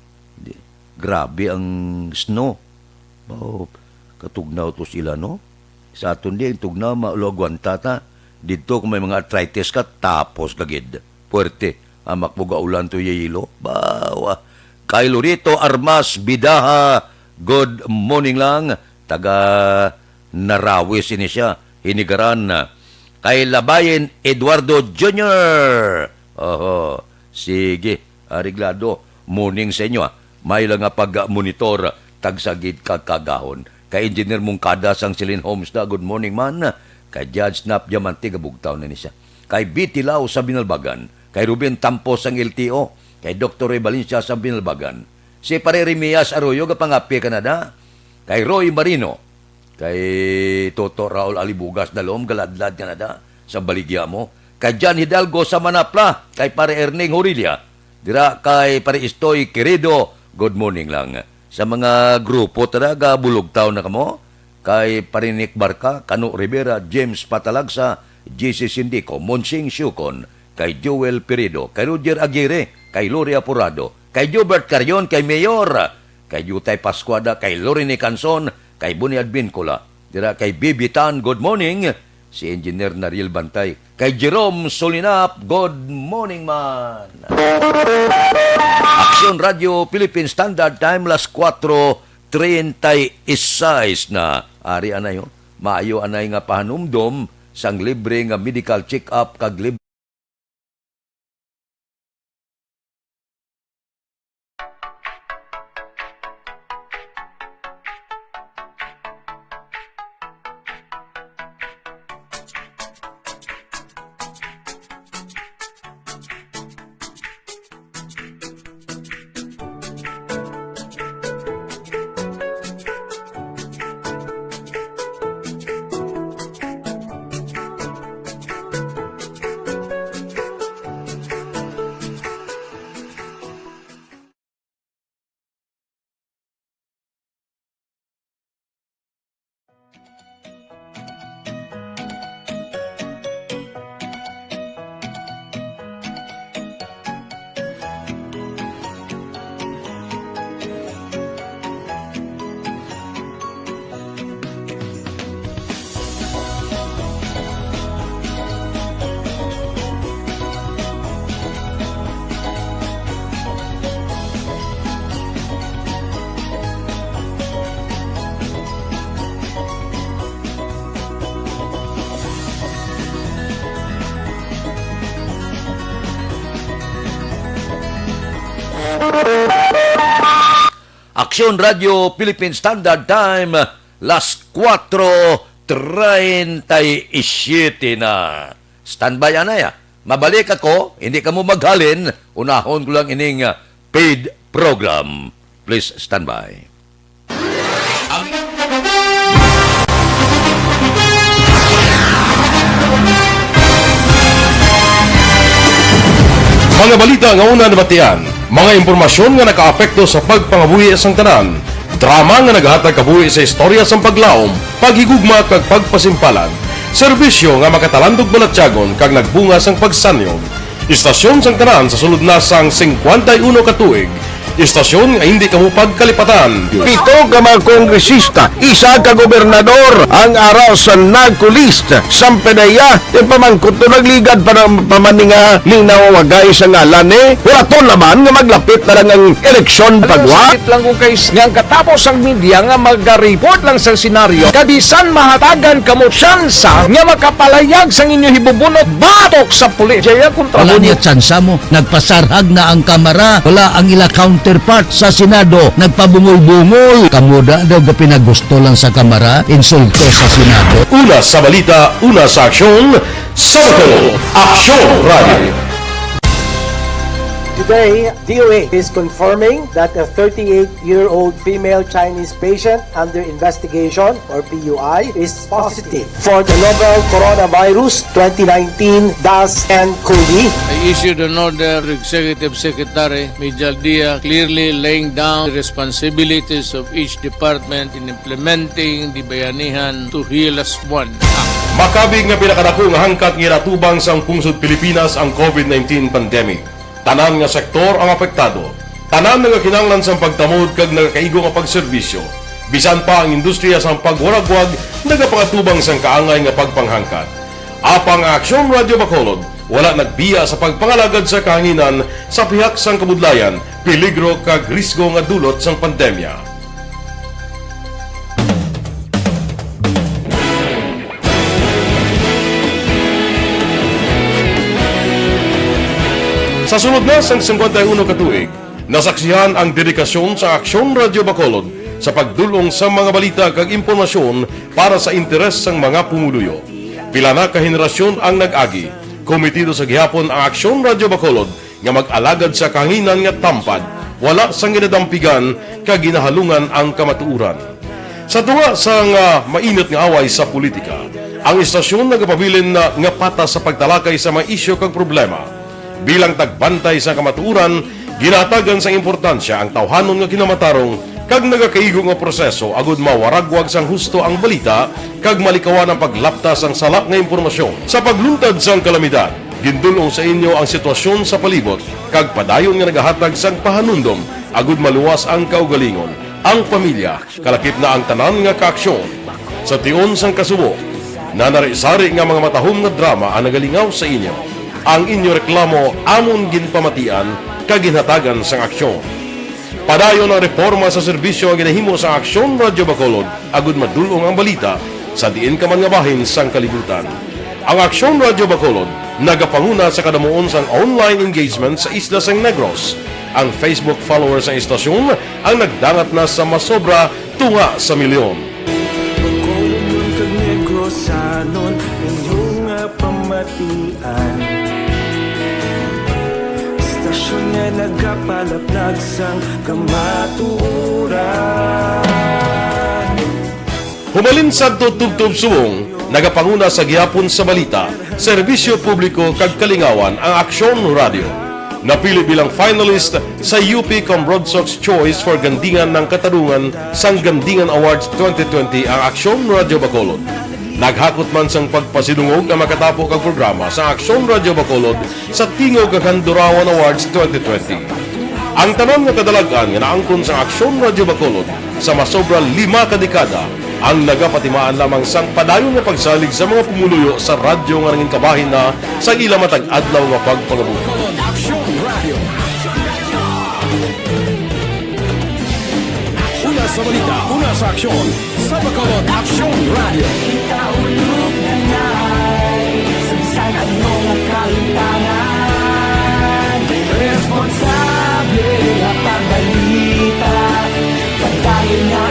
Grabe ang snow. Oh, katugnaw to sila, no? Sa aton din, tugnaw, maulogwan tata. Dito kung may mga arthritis ka, tapos kagid. Puerte. Makbuga ulan to yelo. Bawa. Kay Lorito Armas Bidaha, good morning lang. Taga Narawis ini siya. Hinigaran na. Kay Labayen Eduardo Jr. Oho. Sige. Ariglado. Morning sa inyo. May lang nga pag-monitor. Tagsagid kagahon. Kay Engineer Mungkada sang Silin Homes na, good morning man. Kay Judge Snap Diamante, gabugtaw na niya. Kay B. Tilao sa Binalbagan. Kay Ruben Tampos ang LTO. Kay Dr. Roy Valencia sa Binalbagan. Si Pare Remias Arroyo, kapangapi Canada. Kay Roy Marino. Kay Toto Raul Alibugas Dalom, Galadlad Canada, sa Baligya mo. Kay John Hidalgo sa Manapla. Kay Pare Erning Horilia. Dira kay Pare Istoy Querido, good morning lang. Sa mga grupo talaga, bulugtaw na kamo. Kay Parinik Barca, Kano Rivera, James Patalagsa, JC Sindico, Monsing Syukon, kay Joel Perido, kay Roger Aguirre, kay Lori Apurado, kay Jobert Carion, kay Mayor, kay Yutay Pascuada, kay Lorine Canson, kay Buniad Bincola, dira kay Bibitan, good morning. Si Engineer Nariel Bantay, kay Jerome Solinap, good morning man. Aksyon Radio Philippine Standard Time, las 4:36 na. Ari anay, maayo anay nga pahanumdom sang libre nga medical check-up kag libre Aksyon Radio Philippine Standard Time, las 4:37 na. Standby anaya. Mabalik ako, hindi ka mo maghalin, unahon ko lang ining paid program. Please stand by. Mga balita nga una nabatian, mga impormasyon nga nakaapekto sa pagpangabuhi sang tanan, drama nga naghatag kabuhi sa istorya sang paglaom, paghigugma kag pagpasimpalan. Serbisyo nga makatalandog balatyagon kag nagbunga sang pagsanyog. Istasyon sang tanan sa sulod na sang 51 katuig. Istasyon nga hindi kamo pagkalipatan. Pito ka mga kongresista, isa ka gobernador, ang araw sa nagkulist, sampedaya, yung pamangkot to nagligad para pamaninga linaw wagay sa ngalan wala to naman nga maglapit na lang ang eleksyon pagwa. Sakit lang kung kayo nga katapos ang media nga mag-report lang sa senaryo, kabisan mahatagan kamo tsansa nga makapalayag sang inyo hibubunot batok sa pulis. Jaya kontra Wala niya tsansa mo, nagpasarhag na ang kamara, wala ang ila counterpart sa Senado, nagpabungol-bungol. Kamuda daw ga pinagusto lang sa kamara, insulto sa Senado. Una sa balita, una sa aksyon, Sabado, Aksyon Radio. Today, DOA is confirming that a 38-year-old female Chinese patient under investigation, or PUI, is positive for the novel coronavirus 2019 DAS-CoV. I issued an order to Executive Secretary Mijal Dia clearly laying down the responsibilities of each department in implementing the Bayanihan to Heal as One Act. Makabig nga pinakadako nga hangkat nga natubang sa pungsod Pilipinas ang COVID-19 pandemic. Tanan nga sektor ang apektado. Tanan nga kinanglan sa pagtamod kag nagakaigo nga pagserbisyo. Bisan pa ang industriya sa pagwaragwag nagapangatubang sang kaangay nga pagpanghangkat. Apang Aksyon Radio Bacolod wala nagbiya sa pagpangalagad sa kahanginan sa pihak sang kabudlayan, peligro kag risgo nga dulot sang pandemya. Sa sunod na sang 51 katuig, nasaksihan ang dedikasyon sa Aksyon Radio Bacolod sa pagdulong sa mga balita kag impormasyon para sa interes sang mga pumuluyo. Pila na ka henerasyon ang nag-agi, komitido sa gihapon ang Aksyon Radio Bacolod nga mag-alagad sa kahanginan nga tampad, wala sang ginadampigan kag ginahalungan ang kamatuuran. Sa tunga sang mainit nga away sa politika, ang istasyon nagapabilin na nga patas sa pagtalakay sa mga isyu kag problema. Bilang tagbantay sa kamatuuran, ginatagan sa importansya ang tawhanon nga kinamatarong kag nagakaigo nga proseso agud mawaragwag sang husto ang balita kag malikawan ang paglaptas ang salak nga impormasyon. Sa pagluntad sang kalamidad, gindulong sa inyo ang sitwasyon sa palibot kag padayon nga nagahatag sang pahanundom agud maluwas ang kaugalingon. Ang pamilya, kalakip na ang tanan nga kaaksyon. Sa tion sang kasubo, nanari-sari nga mga matahom nga drama ang nagalingaw sa inyo. Ang inyo reklamo amon ginpamatian kag ginhatagan sang aksyon. Padayon ang reforma sa serbisyo nga ginahimo sa Aksyon Radio Bacolod agud madulong ang balita sa diin ka man nga bahin sang kalibutan. Ang Aksyon Radio Bacolod nagapanguna sa kadamuon sang online engagement sa isla sang Negros. Ang Facebook followers sa istasyon ang nagdangat na sa masobra tunga sa milyon. Pagkulong kag Negros sanon inyong pamatian. Istasyon nga nagapalaplag sang kamatuuran. Humalin sa tutubtub suwong, nagapanguna sa gihapon sa balita, serbisyo publiko kag kalingawan ang Aksyon Radio. Napili bilang finalist sa UP Broadsox Choice for Gandingan ng Katarungan sang Gandingan Awards 2020 ang Aksyon Radio Bacolod. Naghakot man sang pagpasidungog ang makatapo kag programa sa Aksyon Radio Bacolod sa Tingog kag Handurawan Awards 2020. Ang tanan nga kadalagan nga naangkon sa Aksyon Radio Bacolod sa masobra 5 ka dekada ang nagapatimaan lamang sang padayon nga pagsalig sa mga pumuluyo sa radyo nga nangin kabahin na sa ila matag adlaw nga pagpangabuhi. Una sa balita, una sa aksyon, sa Bacolod Aksyon Radio. Ikaulog na na'y sansan ang mga kalintangan. Responsable at pagbalita, pagdayon na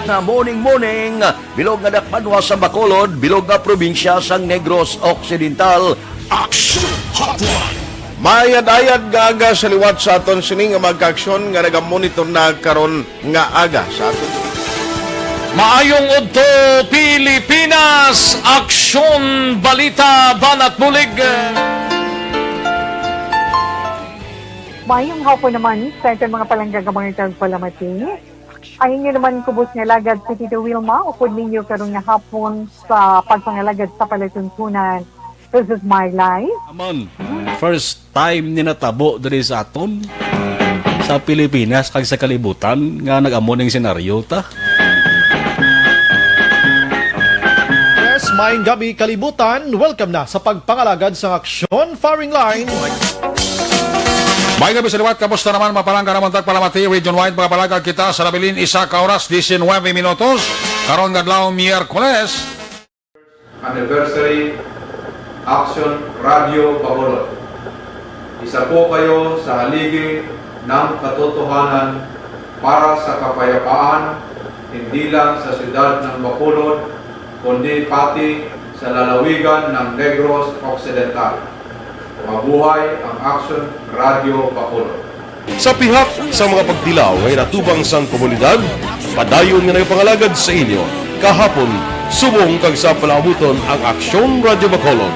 na morning, bilog nga dakpanwa sa Bacolod, bilog nga probinsya sang Negros Occidental. Aksyon Hotline! Mayad-ayad nga aga sa liwat sa aton sining nga magkaaksyon nga nagamonitor na karon nga aga sa aton. Maayong udto Pilipinas, Aksyon Balita Banat Bulig. Maayong hapon naman sa ating mga palanggang mga palamati. Ayun nyo naman kubos nga lagad sa Tito Wilma, upod ninyo karong nga hapon sa pagpangalagad sa palatuntunan. This is my life. Amon, first time ni natabo diri sa aton sa Pilipinas kag sa kalibutan nga nag-amo ning senaryo ta. Yes, maayong gabi kalibutan. Welcome na sa pagpangalagad sa Aksyon Firing Line. May gabi sa liwat, kamusta naman mapalangga naman tagpalamati, region-wide pagpalagad kita sa labilin, 1 oras, 19 minutos, karon gadlaw Miyerkules. Anniversary Action Radio Bacolod. Isa po kayo sa haligi ng katotohanan para sa kapayapaan, hindi lang sa siyudad ng Bacolod, kundi pati sa lalawigan ng Negros Occidental. Mabuhay ang Action Radio Bacolod. Sa pihak sa mga pagdilaw ay natubang sang komunidad, padayon nga nagpangalagad sa inyo. Kahapon, subong kag sa palaabuton ang Aksyon Radio Bacolod.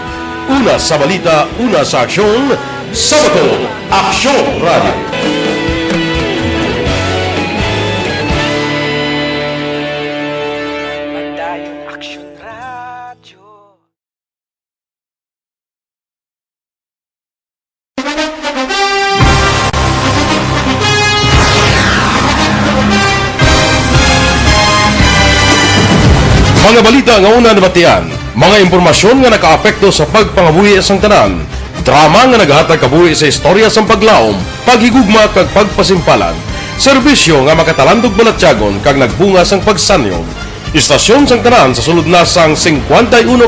Una sa balita, una sa aksyon, sa Bacolod, Aksyon Radio. Mga balita nga una nabatian, mga impormasyon nga nakaapekto sa pagpangabuhi sang tanan, drama nga nagahatag kabuhi sa istorya sang paglaom, paghigugma kag pagpasimpalan, serbisyo nga makatalandog balatyagon kag nagbunga sang pagsanyog, istasyon sang tanan sa sulod na sang 51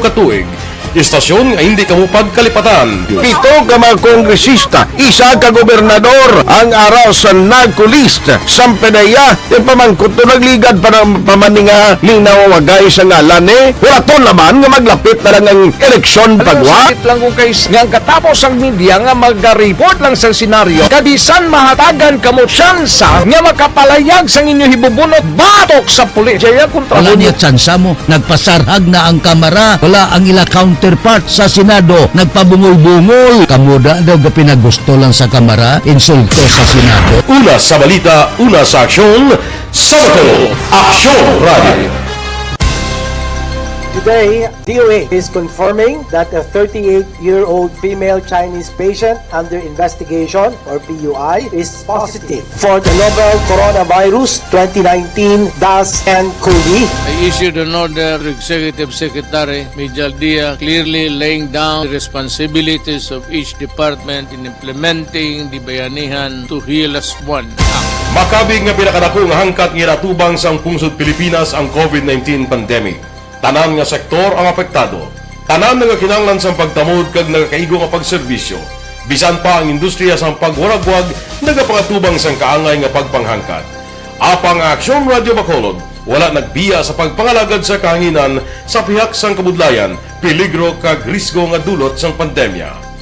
ka tuig, istasyon nga hindi kamupag kalipatan. 7 ka mga kongresista, 1 ka gobernador ang araw sa nagkulist sa pedaya pamangkot to nagligad para pamaninga linaw wagay sa ngalan wala to naman nga maglapit na lang ang eleksyon pagwa. Sakit lang kung kays nga katapos ang media nga mag-report lang sa senaryo kabisan mahatagan kamo tsansa nga makapalayag sa inyo hibubunot batok sa pulis. Jaya kontra Wala niya tsansa mo, nagpasarhag na ang kamera, wala ang ila counterpart sa Senado, nagpabungol-bungol. Kamuda daw ga pinagusto lang sa kamera, insulto sa Senado. Una sa balita, una sa aksyon, sa Bacolod, Aksyon Radio. Today, DOA is confirming that a 38-year-old female Chinese patient under investigation, or PUI, is positive for the novel coronavirus 2019-nCoV. I issued an order to Executive Secretary Mijal Dia clearly laying down the responsibilities of each department in implementing the Bayanihan to Heal as One Act. Makabig nga pinakadako nga hangkat nga natubang sang pungsod Pilipinas ang COVID-19 pandemic. Tanan nga sektor ang apektado. Tanan nga kinahanglan sang pagtamod kag nagakaigo nga pagserbisyo. Bisan pa ang industriya sang pagwaragwag nagapangatubang sang kaangay nga pagpanghangkat. Apang Aksyon Radio Bacolod wala nagbiya sa pagpangalagad sa kahanginan sa pihak sang kabudlayan, peligro kag risgo nga dulot sang pandemya.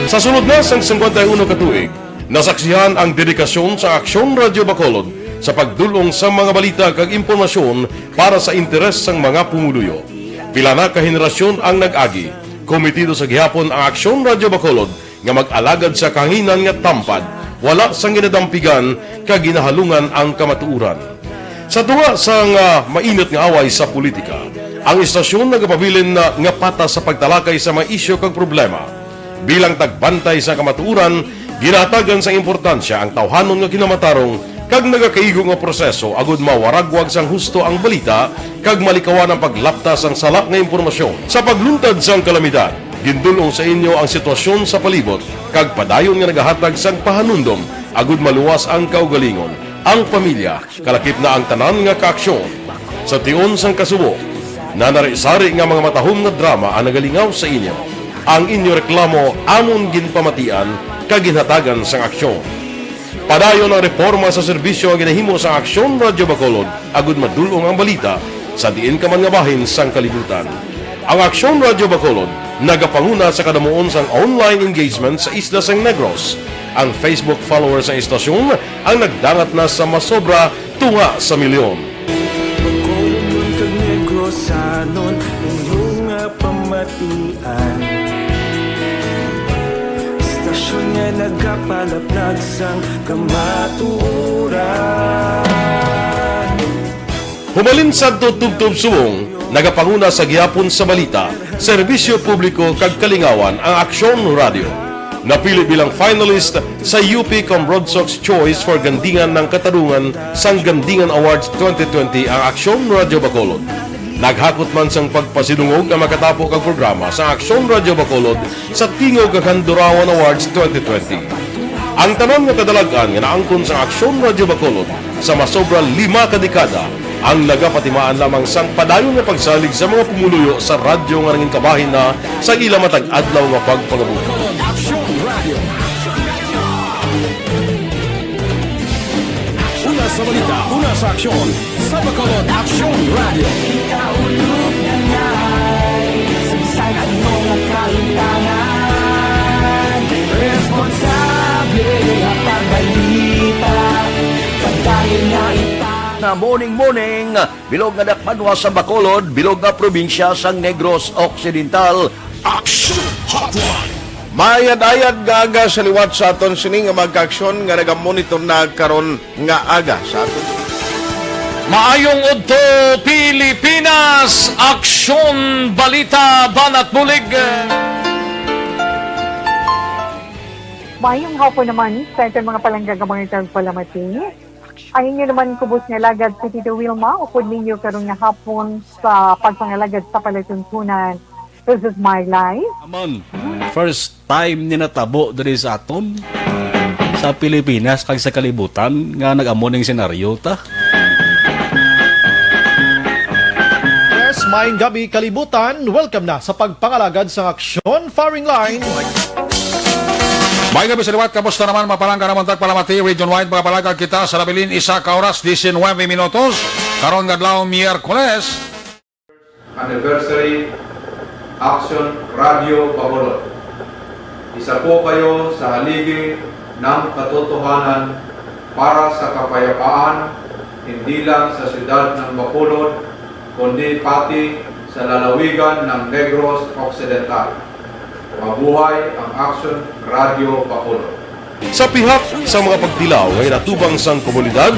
Sa sunod na sang 51 ka tuig, nasaksihan ang dedikasyon sa Aksyon Radio Bacolod sa pagdulong sa mga balita kag impormasyon para sa interes sang mga pumuluyo. Pila na ka henerasyon ang nag-agi, komitido sa gihapon ang Aksyon Radio Bacolod nga mag-alagad sa kahanginan nga tampad, wala sang ginadampigan kag ginahalungan ang kamatuuran. Sa tunga sang mainit nga away sa politika, ang istasyon nagapabilin na nga patas sa pagtalakay sa mga isyu kag problema. Bilang tagbantay sa kamatuuran, ginatagan sa importansya ang tawhanon nga kinamatarong kag nagakaigo nga proseso agud mawaragwag sang husto ang balita kag malikawan ang paglaptas ang salak nga impormasyon. Sa pagluntad sang kalamidad, gindulong sa inyo ang sitwasyon sa palibot kag padayon nga nagahatag sang pahanundom agud maluwas ang kaugalingon, ang pamilya, kalakip na ang tanan nga kaaksyon. Sa tion sang kasubo, nanari-sari nga mga matahom nga drama ang nagalingaw sa inyo. Ang inyo reklamo amon ginpamatian kag ginhatagan sang aksyon. Padayon ang reforma sa serbisyo ang ginahimo sa Aksyon Radio Bacolod agud madulong ang balita sa diin ka man nga bahin sang kalibutan. Ang Aksyon Radio Bacolod nagapanguna sa kadamuon sang online engagement sa isla sang Negros. Ang Facebook followers sa istasyon ang nagdangat na sa masobra tunga sa milyon. palamatian. Istasyon nga nagapalaplag sang kamatuuran. Humalin sa tutubtub suwong, nagapanguna sa gihapon sa balita, serbisyo publiko kag kalingawan ang Aksyon Radio. Napili bilang finalist sa UP Comrade Sox Choice for Gandingan ng Katarungan sang Gandingan Awards 2020 ang Aksyon Radio Bacolod. Naghakot man sang pagpasidungog na makatapo kang programa sa Aksyon Radio Bacolod sa Tingog kag Handurawan Awards 2020. Ang tanon nga kadalagan nga naangkon sa Aksyon Radio Bacolod sa masobra 5 kadekada ang nagapatimaan lamang sang padayon nga pagsalig sa mga pumuluyo sa radyo nga nanging kabahin na sa ila matag adlaw nga pagpangabuhi. Una sa balita, una sa aksyon, sa Bacolod Aksyon Radio. Ikaulog na ngay, sabisan ang mga kalintangan. Responsable ang pagbalita, pagdayon na na morning, bilog nga dakpanwa sa Bacolod, bilog nga probinsya sang Negros Occidental. Action Hotline! Mayad-ayad nga aga sa liwat sa aton sining nga magka-aksyon nga nagamonitor na karon nga aga sa aton. Maayong udto Pilipinas, Aksyon Balita Banat Bulig. Mayong hapon naman sa itong mga palanggagamang palamati. Ang inyo naman kubos nga lagad sa Tito Wilma, upod ninyo karong nga hapon sa pagpangalagad sa palatuntunan. This is my life. Amon, first time ni natabo diri sa aton sa Pilipinas kag sa kalibutan nga nag-amon ning senaryo ta. Yes, maayong gabi kalibutan. Welcome na sa pagpangalagad sa Aksyon Firing Line. May gabi sa liwat, kamusta naman mapalangga naman tagpalamati, region-wide mga palagag kita sa Labilin, 1 oras, 19 minutos, karon gadlaw Miyerkules. Anniversary Action Radio Bacolod. Isa po kayo sa haligi ng katotohanan para sa kapayapaan, hindi lang sa siyudad ng Bacolod, kundi pati sa lalawigan ng Negros Occidental. Mabuhay ang Action Radio Bacolod. Sa pihak sa mga pagtilaw ngay natubang sang komunidad,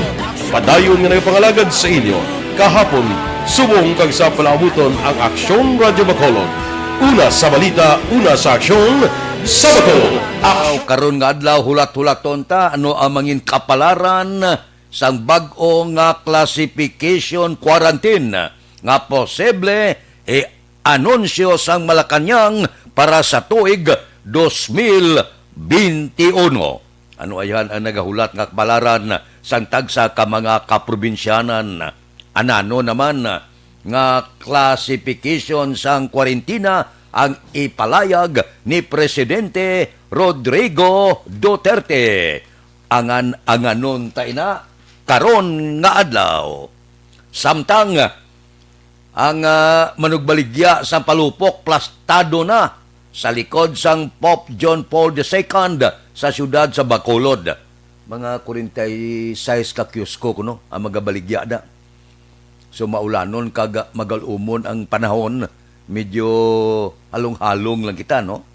padayon nga nagpangalagad sa inyo. Kahapon, subong kag sa palabuton ang Aksyon Radio Bacolod. Una sa balita, una sa aksyon, sa Bacolod. Karon nga adlaw hulat-hulaton ta ano ang mangin kapalaran sang bag-o nga classification quarantine nga posible anunsyo sang Malacañang para sa tuig 2021. Ano ayan ang nagahulat nga kapalaran sang tagsa ka mga kaprobinsyanan. Anano naman nga classification sang kwarentina ang ipalayag ni Presidente Rodrigo Duterte. Anganon ta ina karon nga adlaw. Samtang ang manugbaligya sa palupok plastado na sa likod sang Pope John Paul II sa siyudad sa Bacolod. Mga 46 ka kiosko kuno ang magabaligya da. So maulanon kag magalumon ang panahon, medyo halong-halong lang kita, no?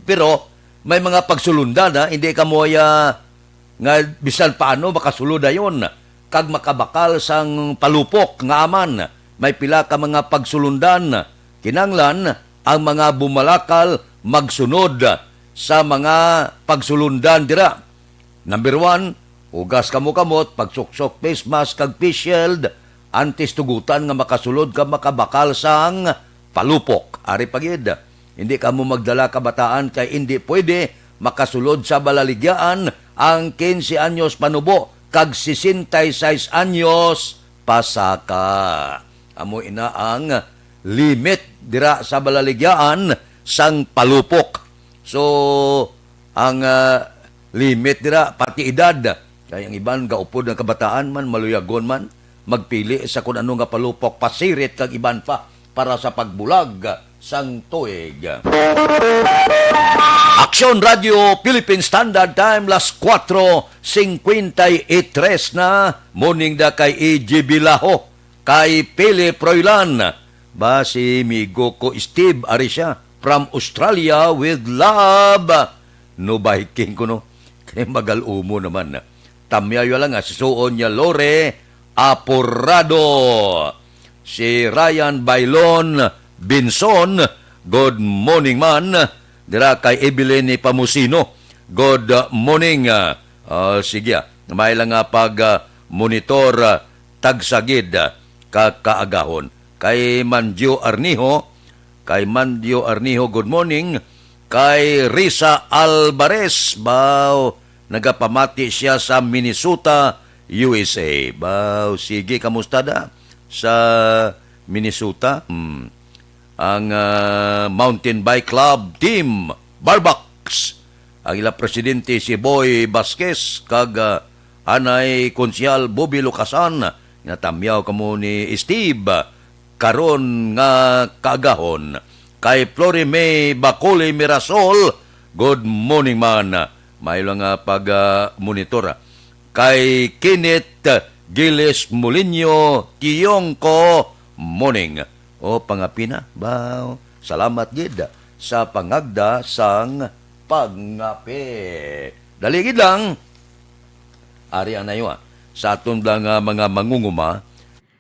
Pero may mga pagsulundan, ha? Hindi ka mo nga bisan paano makasulod ayon kag makabakal sang palupok nga aman. May pila ka mga pagsulundan, kinanglan ang mga bumalakal magsunod sa mga pagsulundan dira. Number 1, ugas kamot, pagsuksok face mask kag face shield, antes tugutan nga makasulod ka makabakal sang palupok. Ari pagid, hindi ka mo magdala kabataan kay hindi pwede makasulod sa balaligyaan ang 15 anyos panubo kag 66 anyos pasaka. Amo ina ang limit dira sa balaligyaan sang palupok. So ang limit dira pati edad. Kaya ang iban gaupod ng kabataan man maluyagon man magpili sa kung ano nga palupok pasirit kag iban pa para sa pagbulag sang tuig. Aksyon Radio Philippine Standard Time las 4:53 na morning da kay EJ Bilaho, kay Pili Proylan, Ba si migo ko Steve Arisha from Australia with love. No biking ko no. Kaya magal-umo naman. Tamyayo lang si suon niya Lore Apurado. Si Ryan Bailon Binson, good morning man. Dira kay Evelyn Pamusino, good morning. Sige, may lang monitor tagsagid kakaagahon. Kay Mandio Arniho, good morning. Kay Risa Alvarez, nagapamati siya sa Minnesota, USA. Sige, kamusta da sa Minnesota? Ang Mountain Bike Club Team Barbox. Ang ila presidente si Boy Vasquez kag anay konsyal Bobby Lucasan natamyaw kamo ni Steve karon nga kaagahon. Kay Flory May Bacoli Mirasol, good morning man. May lang pag-monitor. Kay Kenneth Giles Molino Tiyongko, morning. O pangapina, salamat gid sa pangagda sang pangapi. Daligid lang. Ari anayo sa aton lang mga mangunguma.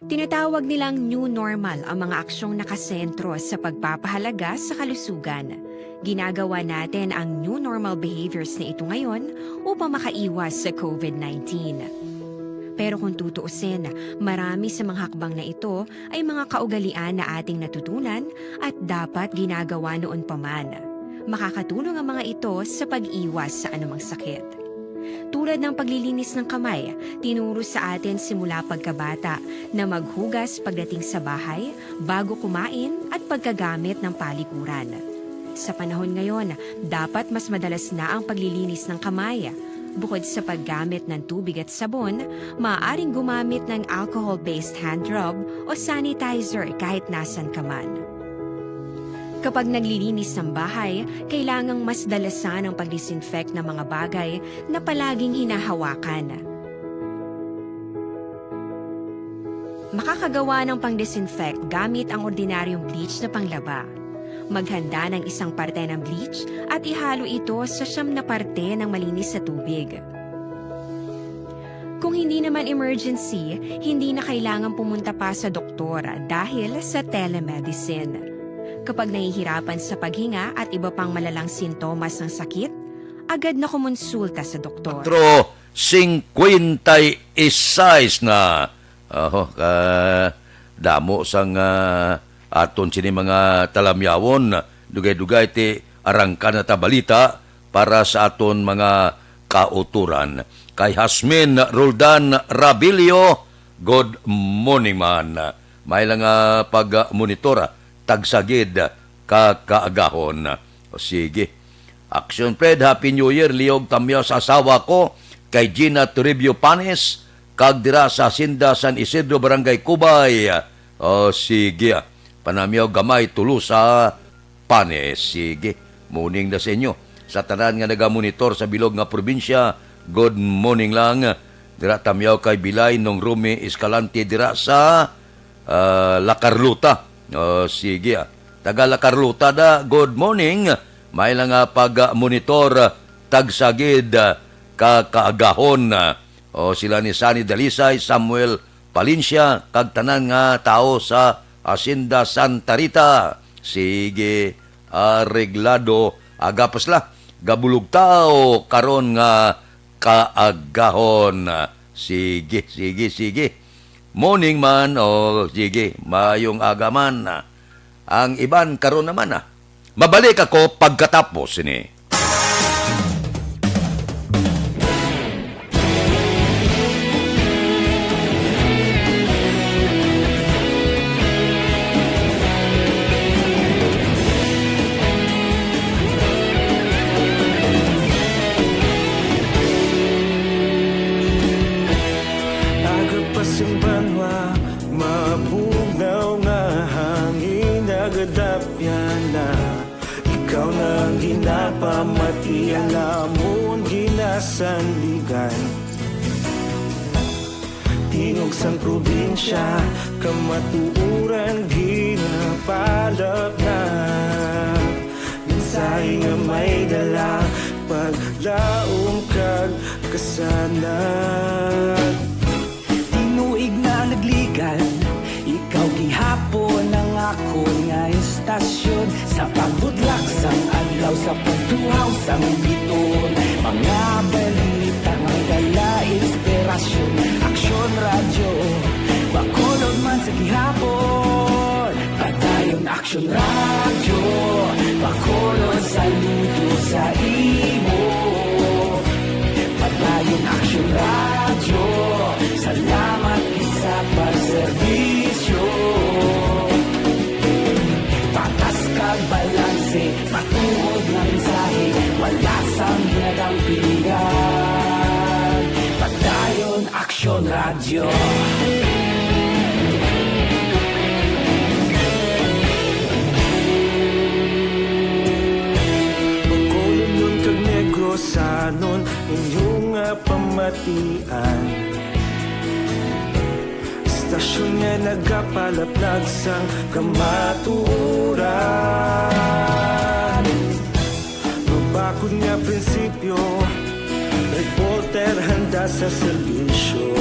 Tinatawag nilang new normal ang mga aksyong nakasentro sa pagpapahalaga sa kalusugan. Ginagawa natin ang new normal behaviors na ito ngayon upang makaiwas sa COVID-19. Pero kung tutuusin, marami sa mga hakbang na ito ay mga kaugalian na ating natutunan at dapat ginagawa noon pa man. Makakatulong ang mga ito sa pag-iwas sa anumang sakit. Tulad ng paglilinis ng kamay, tinuro sa atin simula pagkabata na maghugas pagdating sa bahay, bago kumain at pagkagamit ng palikuran. Sa panahon ngayon, dapat mas madalas na ang paglilinis ng kamay. Bukod sa paggamit ng tubig at sabon, maaaring gumamit ng alcohol-based hand rub o sanitizer kahit nasan ka man. Kapag naglilinis ng bahay, kailangang mas dalasan ang pag-disinfect ng mga bagay na palaging hinahawakan. Makakagawa ng pang-disinfect gamit ang ordinaryong bleach na panglaba. Maghanda ng isang parte ng bleach at ihalo ito sa 9 na parte ng malinis na tubig. Kung hindi naman emergency, hindi na kailangan pumunta pa sa doktor dahil sa telemedicine. Kapag nahihirapan sa paghinga at iba pang malalang sintomas ng sakit, agad na kumonsulta sa doktor. 56 na. Damo sang aton sini mga talamyawon. Dugay-dugay ti arangka na tabalita para sa aton mga kauturan. Kay Hasmin Roldan Rabilio, good morning man. May lang pag-monitora tagsagid kakaagahon. Sige. Action Fred, Happy New Year. Liog tamyo sa asawa ko kay Gina Toribio Panes kag dira sa Hacienda San Isidro, Barangay Kubay. Sige. Panamyaw gamay tulo sa Panes. Sige. Morning na sa inyo. Sa tanan nga nagamonitor sa bilog nga probinsya, good morning lang. Dira tamyaw kay Bilay nung Rumi Escalante dira sa La Carlota. Sige. Taga La Carlota da, good morning. May lang pag-monitor tagsagid kakaagahon. Sila ni Sunny Dalisay, Samuel Palincia, kag tanan nga tao sa Hacienda Santa Rita. Sige. Arreglado. Agapas la. Gabulog tao karon nga kaagahon. Sige. Morning man, sige, mayong agaman. Ang iban karon naman mabalik ako pagkatapos ini. Pamati alamon ginasandigan Tingog sang probinsya kamatuuran gina palap na mensahe nga may dala paglaom kag kasanan. Tinuig na nagligan, ikaw gihapon ang ako nga istasyon. Sa pagbudlak sang adlaw, sa pagtuhaw sang biton, mga balita nga dala inspirasyon. Aksyon radyo, Bacolod man sa gihapon. Padayon Aksyon radyo, Bacolod saludo sa imo. Padayon Aksyon radyo, salamat sa pagserbisyo. Patas kag balanse, matuod na mensahe, wala sang ginadampingan. Padayon Aksyon radyo. Bacolod nun kag Negrosanon, inyong pamatian. Istasyon nga nagapalaplag sang kamaturan. Mabakod nga prinsipyo, reporter handa sa serbisyo.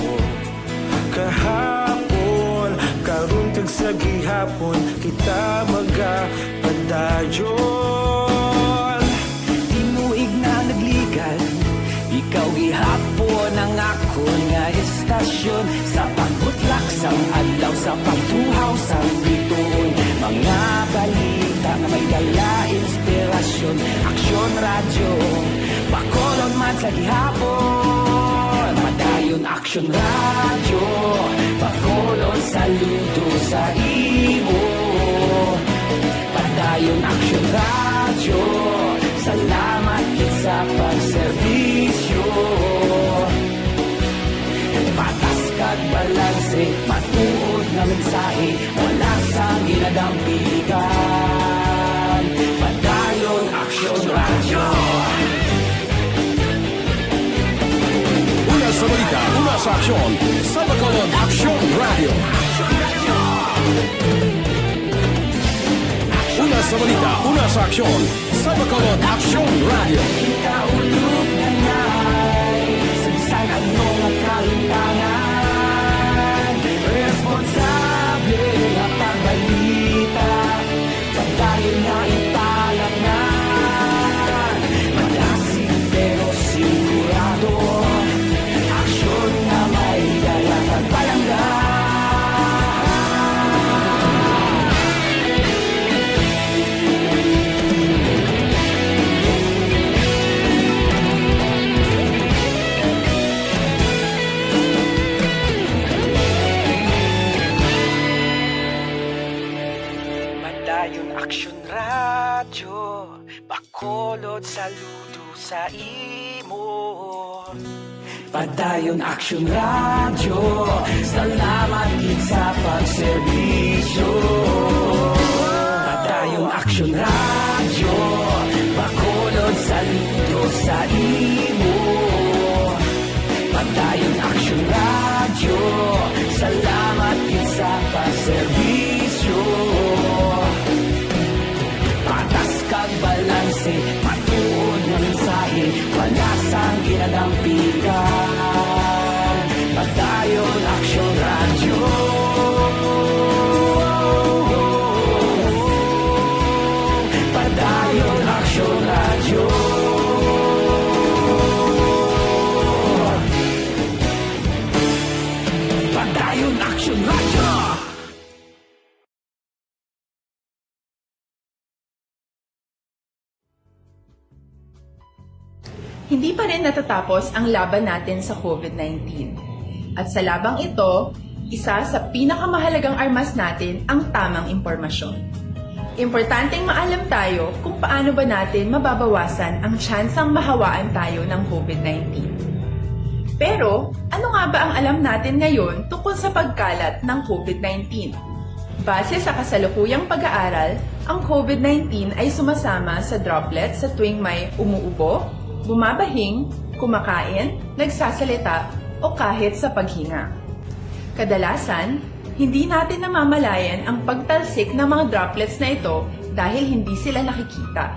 Kahapon, karon kag sa gihapon, kita magapadayon. Tinuig na nagligan, ikaw gihapon ang ako nga istasyon. Sa pagbutlak sang adlaw, sa pagtuhaw sang biton, mga balita na may dala inspirasyon. Aksyon radyo, Bacolod man sa gihapon. Padayon Aksyon radyo, Bacolod saludo sa imo. Padayon Aksyon radyo, salamat gid sa pagserbisyo. Patas kag balanse, matuod na mensahe, wala sang ginadampigan. Padayon Aksyon radyo. Una sa balita, una sa aksyon, sa Bacolod Aksyon Radio. Una sa balita, una sa aksyon, sa Bacolod Aksyon Radio. Kita ulog na na'y sagsag ang mga kalintangan. Responsable na pagbalita, pagdayon na ipalag na. Malasig pero sigurado, aksyon na may dalang pagpalangga. Padayon Aksyon radyo, Bacolod saludo sa imo. Padayon Aksyon radyo, salamat gid sa pagserbisyo. Padayon Aksyon radyo, Bacolod saludo sa imo. Padayon Aksyon radyo, salamat gid sa pagserbisyo. Patas kag balanse, matuod na mensahe, wala sang ginadampigan. Padayon Aksyon radyo. Padayon Aksyon radyo. Padayon Aksyon radyo. Hindi pa rin natatapos ang laban natin sa COVID-19. At sa labang ito, isa sa pinakamahalagang armas natin ang tamang impormasyon. Importanteng maalam tayo kung paano ba natin mababawasan ang tsansang mahawaan tayo ng COVID-19. Pero, ano nga ba ang alam natin ngayon tungkol sa pagkalat ng COVID-19? Base sa kasalukuyang pag-aaral, ang COVID-19 ay sumasama sa droplets sa tuwing may umuubo, bumabahing, kumakain, nagsasalita, o kahit sa paghinga. Kadalasan, hindi natin namamalayan ang pagtalsik ng mga droplets na ito dahil hindi sila nakikita.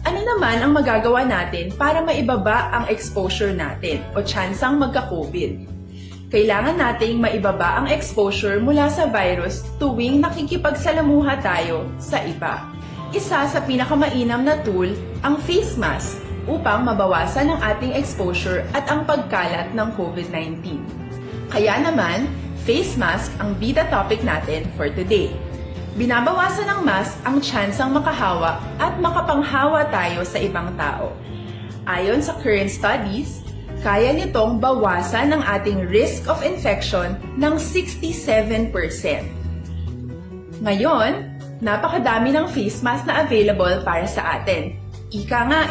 Ano naman ang magagawa natin para maibaba ang exposure natin o tsansang magka-COVID? Kailangan nating maibaba ang exposure mula sa virus tuwing nakikipagsalamuha tayo sa iba. Isa sa pinakamainam na tool ang face mask upang mabawasan ang ating exposure at ang pagkalat ng COVID-19. Kaya naman, face mask ang bida topic natin for today. Binabawasan ng mask ang tsansang makahawa at makapanghawa tayo sa ibang tao. Ayon sa current studies, kaya nitong bawasan ang ating risk of infection ng 67%. Ngayon, napakadami ng face mask na available para sa atin. Ika nga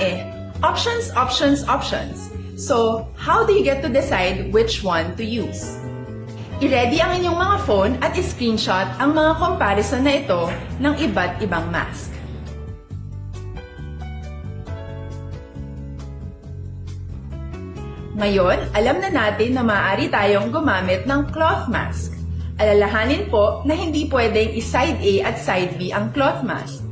options, options, options. So, how do you get to decide which one to use? I-ready ang inyong mga phone at i-screenshot ang mga comparison na ito ng iba't ibang mask. Ngayon, alam na natin na maaari tayong gumamit ng cloth mask. Alalahanin po na hindi pwedeng i-side A at side B ang cloth mask.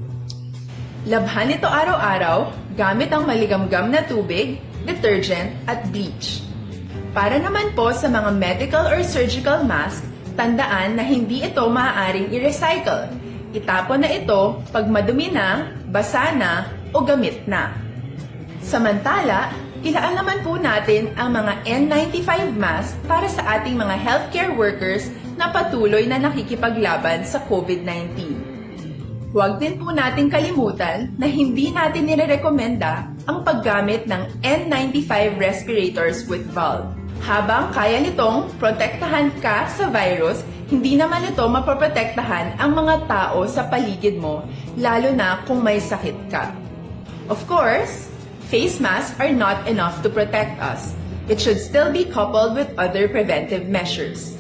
Labhan ito araw-araw gamit ang maligamgam na tubig, detergent at bleach. Para naman po sa mga medical or surgical mask, tandaan na hindi ito maaaring i-recycle. Itapon na ito pag madumi na, basa na o gamit na. Samantala, ilaan naman po natin ang mga N95 mask para sa ating mga healthcare workers na patuloy na nakikipaglaban sa COVID-19. Huwag din po nating kalimutan na hindi natin nirerekomenda ang paggamit ng N95 respirators with valve. Habang kaya nitong protektahan ka sa virus, hindi naman ito mapoprotektahan ang mga tao sa paligid mo, lalo na kung may sakit ka. Of course, face masks are not enough to protect us. It should still be coupled with other preventive measures.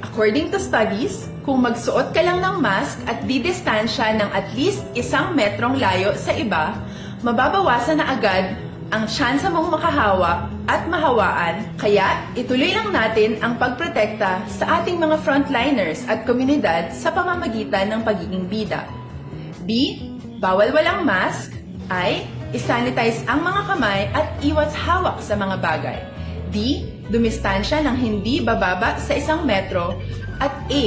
According to studies, kung magsuot ka lang ng mask at didistansya ng at least 1 metrong layo sa iba, mababawasan na agad ang tsansa mong makahawa at mahawaan, kaya ituloy lang natin ang pagprotekta sa ating mga frontliners at komunidad sa pamamagitan ng pagiging bida. B. Bawal walang mask. I. Isanitize ang mga kamay at iwas hawak sa mga bagay. D. Dumistansya ng hindi bababa sa 1 metro. At A.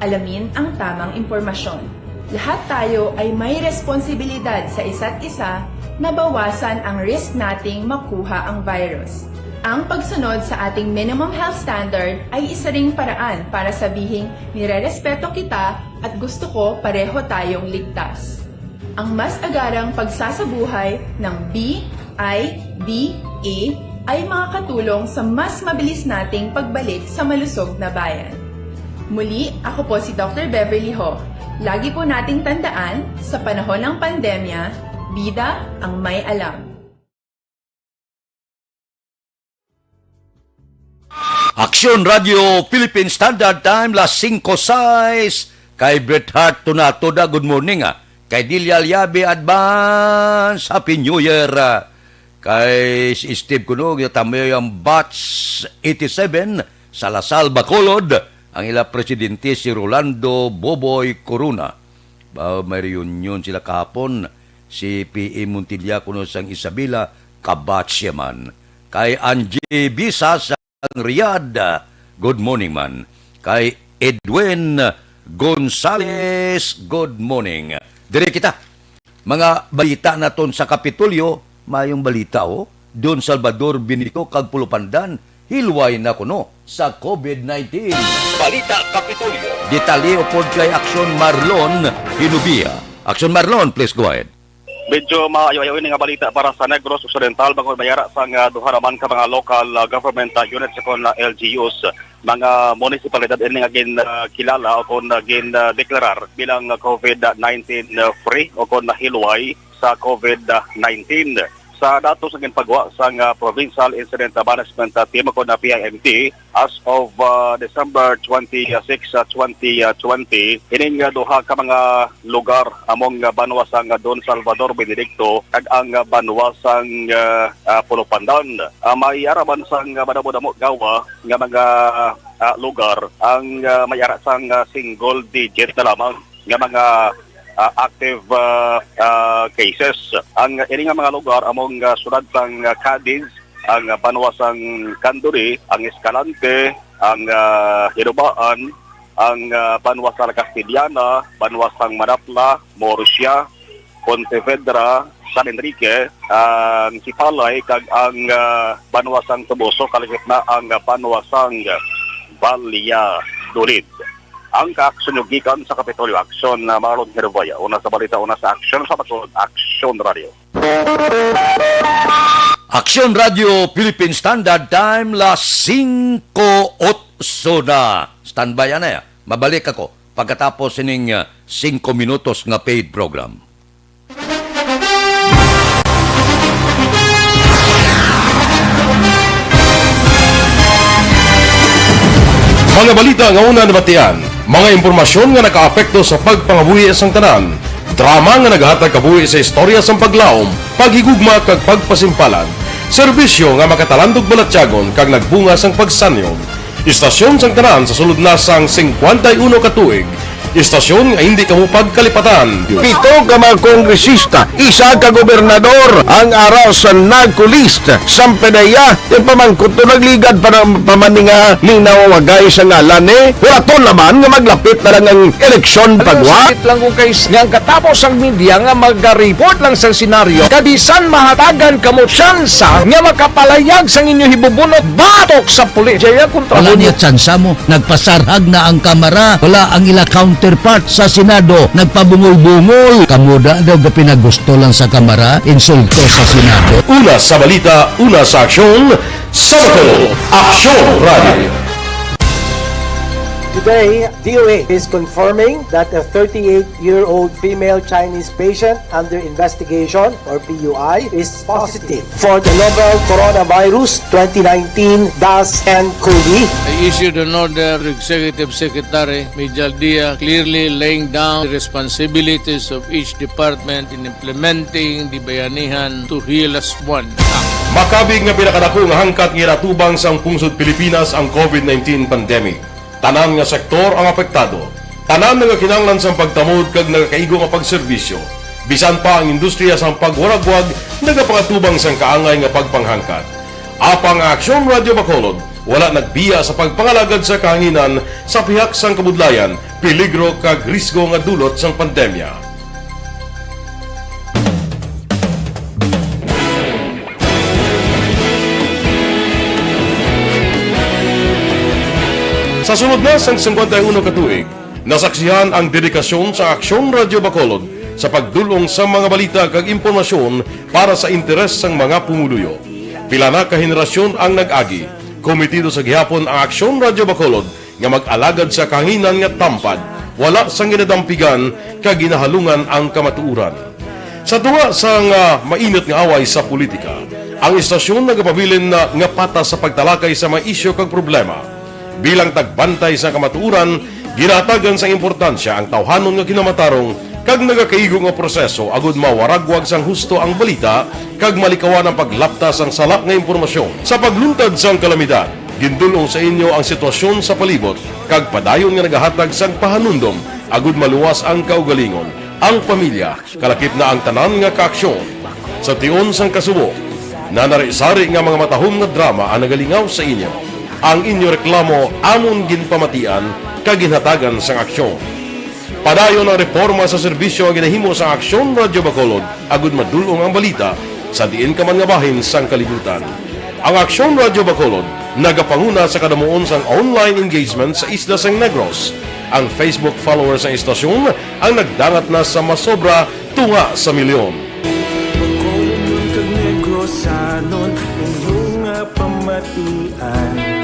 Alamin ang tamang impormasyon. Lahat tayo ay may responsibilidad sa isa't isa na bawasan ang risk nating makuha ang virus. Ang pagsunod sa ating minimum health standard ay isa ring paraan para sabihing nirerespeto kita at gusto ko pareho tayong ligtas. Ang mas agarang pagsasabuhay ng B, I, D, A ay makakatulong sa mas mabilis nating pagbalik sa malusog na bayan. Muli, ako po si Dr. Beverly Ho. Lagi po nating tandaan, sa panahon ng pandemya, bida ang may alam. Aksyon Radio Philippine Standard Time, las 5:06. Kay Bret Hart Tunatoda, good morning. Kay Dilia Liabe, advance, Happy New Year. Kay Steve Kunog, tamay ang Batch 87 sa Lasal, Bacolod. Ang ila presidente si Rolando Boboy Corona. May reunion sila kahapon. Si P.E. Montilla kuno sang Isabela, kabatch man. Kay Angie Bisa sa Riyadh, good morning man. Kay Edwin Gonzales, good morning. Dire kita, mga balita naton sa Kapitolyo, mayong balita Don Salvador Benito kag Pulupandan, hilway na kuno sa COVID-19. Balita Kapitolyo. Detalye upod kay Aksyon Marlon Hinubia. Aksyon Marlon, please go ahead. Medyo maayaw-ayaw nga balita para sa Negros Occidental bago mayara sa duha naman ka mga local government units kon LGUs, mga municipalidad ini nga kilala o kon deklarar bilang COVID-19 free o kon nahilway sa COVID-19. sa datos ng pagwa sa Provincial Incident Management Team ko na PIMT as of December 26, 2020, ining duha ka mga lugar among banwasang Don Salvador Benedicto kag ang banwasang Pulo Pandan. May araman sang madamo-damo gawa nga mga lugar ang may ara sang single digit na lamang nga mga active cases. Ang ini nga mga lugar among sulad sang Cadiz, ang banwasang Canduri, ang Escalante, ang Hirubaan, ang banwasang Castellana, banwasang Manapla, Murcia, Pontevedra, San Enrique, ang Sipalay, kag ang banwasang Tubuso, kaligit na ang banwasang Valladolid. Ang kaaksyon yung gikan sa Kapitolyo Aksyon na Marlon Hervaya. Una sa balita, una sa aksyon sa Bacolod, Aksyon Radio. Aksyon Radio Philippine Standard Time las 5:08 na. Standby na ya. Mabalik ako pagkatapos ining 5 minutos nga paid program. Mga balita nga una nabatian, mga impormasyon nga nakaapekto sa pagpangabuhi sang tanan, drama nga naghatag kabuhi sa istorya sang paglaom, paghigugma kag pagpasimpalan, serbisyo nga makatalandog balatyagon kag nagbunga sang pagsanyog, istasyon sang tanan sa sulod na sang 51 ka tuig, istasyon nga hindi kamupag kalipatan. 7 ka mga kongresista, 1 ka gobernador ang araw sa nagkulist sa PDEA yung pamangkot to nagligad para pamaninga linaw wagay sa ngalan wala to naman nga maglapit na lang ang eleksyon pagwa. Sakit lang kung kays nga katapos ang media nga mag-report lang sa senaryo kadisan mahatagan kamo tsansa nga makapalayag sa inyo hibubunot batok sa pulis. Jaya kontra Wala niya tsansa mo, nagpasarhag na ang kamera, wala ang ila counterpart sa Senado, nagpabungol-bungol. Kamuda daw ga pinagusto lang sa kamera, insulto sa Senado. Una sa balita, una sa aksyon, sa Bacolod, Aksyon Radio. Today, DOA is confirming that a 38-year-old female Chinese patient under investigation, or PUI, is positive for the novel coronavirus 2019-nCoV. I issued an order to Executive Secretary Major Dia clearly laying down the responsibilities of each department in implementing the Bayanihan to Heal as One Act. Makabig nga pinakadako nga hangkat nga natubang sang pungsod Pilipinas ang COVID-19 pandemic. Tanan nga sektor ang apektado. Tanan nga kinahanglan sang pagtamod kag nagakaigo nga pagserbisyo. Bisan pa ang industriya sang pagwaragwag nagapangatubang sang kaangay nga pagpanghangkat. Apang Aksyon Radio Bacolod wala nagbiya sa pagpangalagad sa kahanginan sa pihak sang kabudlayan, peligro kag risgo nga dulot sang pandemya. Sa sunod na sang 51 ka tuig, nasaksihan ang dedikasyon sa Aksyon Radio Bacolod sa pagdulong sa mga balita kag impormasyon para sa interes sang mga pumuluyo. Pila na ka henerasyon ang nag-agi, komitido sa gihapon ang Aksyon Radio Bacolod nga mag-alagad sa kahanginan nga tampad, wala sang ginadampigan kag ginahalungan ang kamatuuran. Sa tuwa sang mainit nga away sa politika, ang istasyon nagapabilin na nga patas sa pagtalakay sa mga isyu kag problema. Bilang tagbantay sa kamatuuran, ginatagan sa importansya ang tawhanon nga kinamatarong kag nagakaigo nga proseso agud mawaragwag sang husto ang balita kag malikawan ang paglapta sang salak nga impormasyon. Sa pagluntad sang kalamidad, gindulong sa inyo ang sitwasyon sa palibot kag padayon nga nagahatag sang pahanundom agud maluwas ang kaugalingon, ang pamilya, kalakip na ang tanan nga kaaksyon. Sa tion sang kasubo, nanarisari nga mga matahom nga drama ang nagalingaw sa inyo. Ang inyo reklamo amon ginpamatian kaginhatagan sang aksyon. Padayon ang reforma sa serbisyo ang ginahimo sa Aksyon Radio Bacolod agud madulong ang balita sa diin ka man nga bahin sang kalibutan. Ang Aksyon Radio Bacolod nagapanguna sa kadamuon sang online engagement sa isla sang Negros. Ang Facebook followers sa istasyon ang nagdangat na sa masobra tunga sa milyon. Bacolod kag Negros anon inyong pamatian.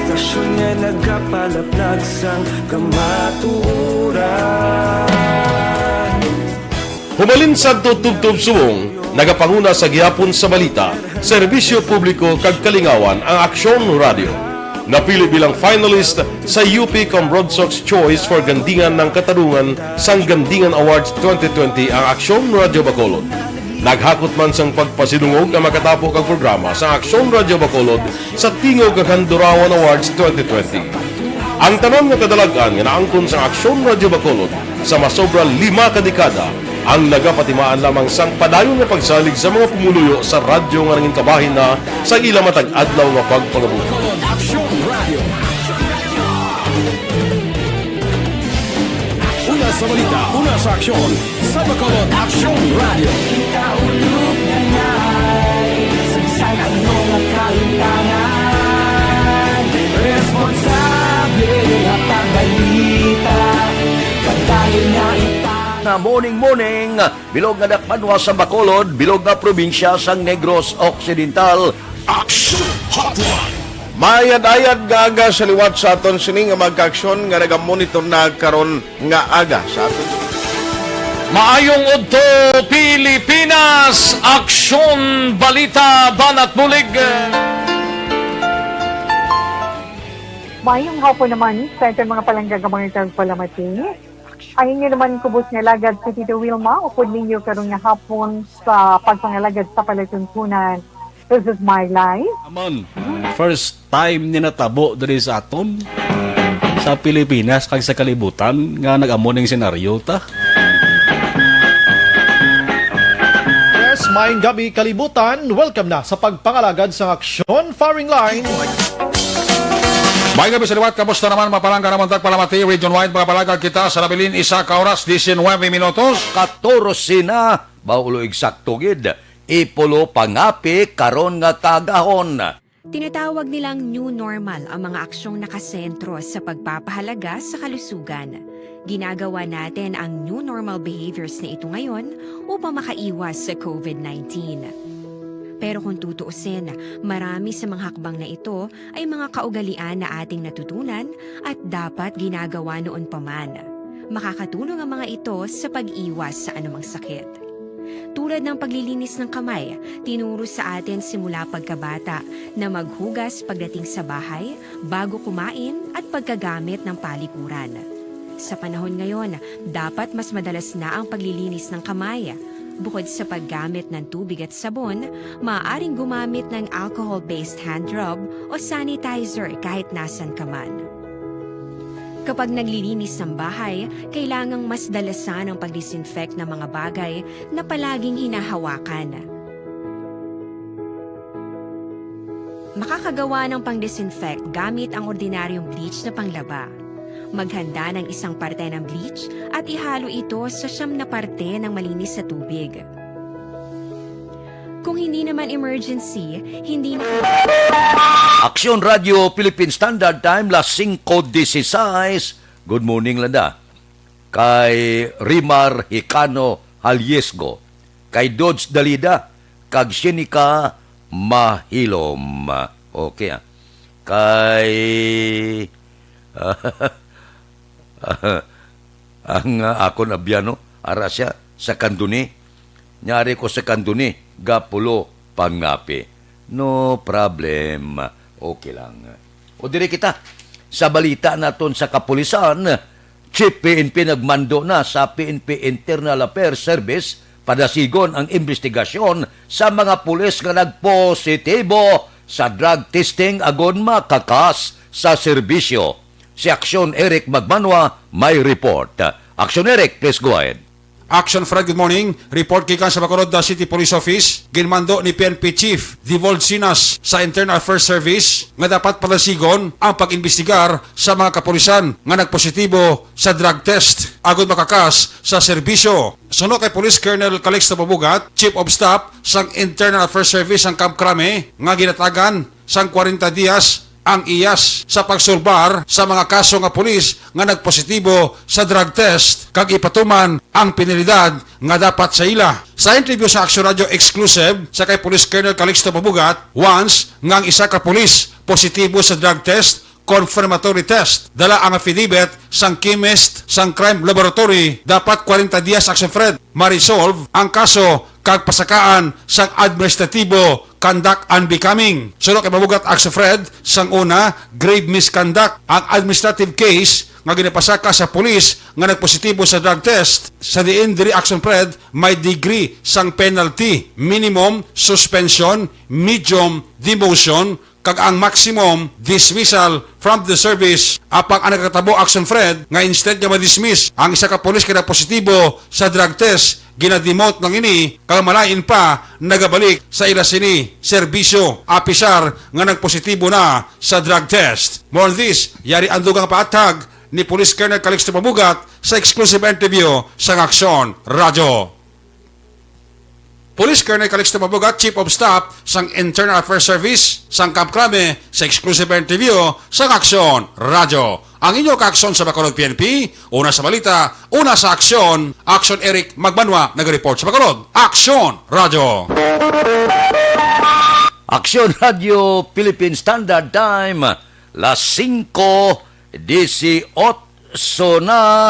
Istasyon nga nagapalaplag sang kamaturan. Humalin sa tutubtub suwong, nagapanguna sa gihapon sa balita, serbisyo publiko kag kalingawan ang Aksyon Radio. Napili bilang finalist sa UP Broadsox Choice for Gandingan ng Katarungan sang Gandingan Awards 2020 ang Aksyon Radio Bacolod. Naghakot man sang pagpasidungog ang makatapo kang programa sa Aksyon Radio Bacolod sa Tingog kag Handurawan Awards 2020. Ang tanan nga kadalagan nga naangkon sa Aksyon Radio Bacolod sa masobra 5 kadekada ang nagapatimaan lamang sang padayon nga pagsalig sa mga pumuluyo sa radyo nga nangin kabahin na sa ilang matag adlaw nga pagpangabuhi. Una sa balita, una sa aksyon, sa Bacolod Aksyon Radio. Kaulog na ngay, sagsay ang mga kaintangan, responsable at pagbalita, pagdayon na na morning, bilog nga dakpanwa sa Bacolod, bilog nga probinsya sang Negros Occidental. Action Hotline! Mayad-ayad nga aga sa liwat sa aton sining nga magka-aksyon nga nagamonitor na karon nga aga sa aton. Maayong udto Pilipinas, Aksyon Balita Banat Bulig. Mayong hapon naman sa ating mga palanggagamang palamati. Ay inyo naman kubos nga lagad si Tito Wilma, upod ninyo karong nga hapon sa pagpangalagad sa palatuntunan. This is my life. Amon, first time ni natabo diri sa aton sa Pilipinas kag sa kalibutan nga nag-amo ning senaryo ta. Yes, maayong gabi kalibutan. Welcome na sa pagpangalagad sa Aksyon Firing Line. May gabi sa liwat, kamusta naman mapalangga naman tagpalamati, region-wide mga palagag kita sa labilin, isa ka oras, 19 minutos. 14 na, baulo eksakto gid. Ipulo pangapi karon nga kagahon. Tinatawag nilang new normal ang mga aksyong nakasentro sa pagpapahalaga sa kalusugan. Ginagawa natin ang new normal behaviors na ito ngayon upang makaiwas sa COVID-19. Pero kung tutuusin, marami sa mga hakbang na ito ay mga kaugalian na ating natutunan at dapat ginagawa noon pa man. Makakatulong ang mga ito sa pag-iwas sa anumang sakit. Tulad ng paglilinis ng kamay, tinuro sa atin simula pagkabata na maghugas pagdating sa bahay, bago kumain at pagkagamit ng palikuran. Sa panahon ngayon, dapat mas madalas na ang paglilinis ng kamay. Bukod sa paggamit ng tubig at sabon, maaaring gumamit ng alcohol-based hand rub o sanitizer kahit nasan ka man. Kapag naglilinis ng bahay, kailangang mas dalasan ang pag-disinfect ng mga bagay na palaging hinahawakan. Makakagawa ng pang-disinfect gamit ang ordinaryong bleach na panglaba. Maghanda ng isang parte ng bleach at ihalo ito sa 9 na parte ng malinis na tubig. Kung hindi naman emergency, hindi na... Aksyon Radio Philippine Standard Time, las 5:16. Good morning, Landa. Kay Rimar Hicano Haliesgo. Kay Dodge Dalida. Kag Shenika Mahilom. Okay, ah. Kay... ang ako na biyano, ara siya sa Kanduni. Nyari ko sa Kanduni, gapulo pangapi. No problem. Okay lang. O dire kita, sa balita naton sa kapulisan, Chief PNP nagmando na sa PNP Internal Affairs Service padasigon ang investigasyon sa mga pulis nga nagpositibo sa drug testing agon makakas sa serbisyo. Si Aksyon Eric Magmanwa may report. Aksyon Eric, please go ahead. Action Fred, good morning. Report kikan sa Bacolod City Police Office. Ginmando ni PNP Chief Divold Sinas sa Internal Affairs Service nga dapat palasigon ang pag-imbestigar sa mga kapulisan nga nagpositibo sa drug test agad makakas sa serbisyo. Suno kay Police Colonel Calixto Pabugat, Chief of Staff sang Internal Affairs Service ang Camp Crame nga ginatagan sang 40 dias ang iyas sa pagsulbar sa mga kaso nga pulis nga nagpositibo sa drug test kag ipatuman ang penalidad nga dapat sa ila. Sa interview sa Action Radio Exclusive sa kay Police Colonel Calixto Pabugat, once nga ang isa ka pulis positibo sa drug test, confirmatory test. Dala ang affidavit sang chemist sang crime laboratory. Dapat 40 dias action Fred ma-resolve ang kaso kag pasakaan sang administratibo conduct unbecoming. Suno kay mabugat action Fred sang una grave misconduct. Ang administrative case nga ginapasaka sa pulis nga nagpositibo sa drug test sa diin diri action Fred may degree sang penalty, minimum suspension, medium demotion kag ang maximum dismissal from the service. Apang ang nagkatabo action Fred nga instead nga ma-dismiss ang isa ka pulis kay positibo sa drug test gina-demote ng ini kag malain pa nagabalik sa ila sini serbisyo apisar nga nagpositibo na sa drug test. More on this, yari ang dugang paatag ni Police Colonel Calixto Mabugat sa exclusive interview sa Aksyon Radyo. Police Colonel Calixto Mabugat, Chief of Staff sang Internal Affairs Service sang Camp Crame sa exclusive interview sa Aksyon Radyo. Ang inyo ka-aksyon sa Bacolod PNP, una sa balita, una sa aksyon, Aksyon Eric Magbanwa nag-report sa Bacolod. Aksyon Radyo. Aksyon Radio Philippine Standard Time, las 5:18 na.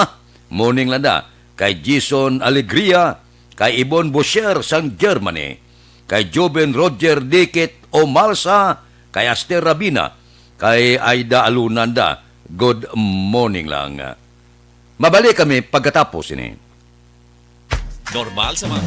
Morning landa kay Jason Alegria, kay Ibon Bosher sang Germany, kay Joven Roger Dikit Omalsa, kay Aster Rabina, kay Aida Alunanda. Good morning lang. Mabalik kami pagkatapos ini. Normal sa mga...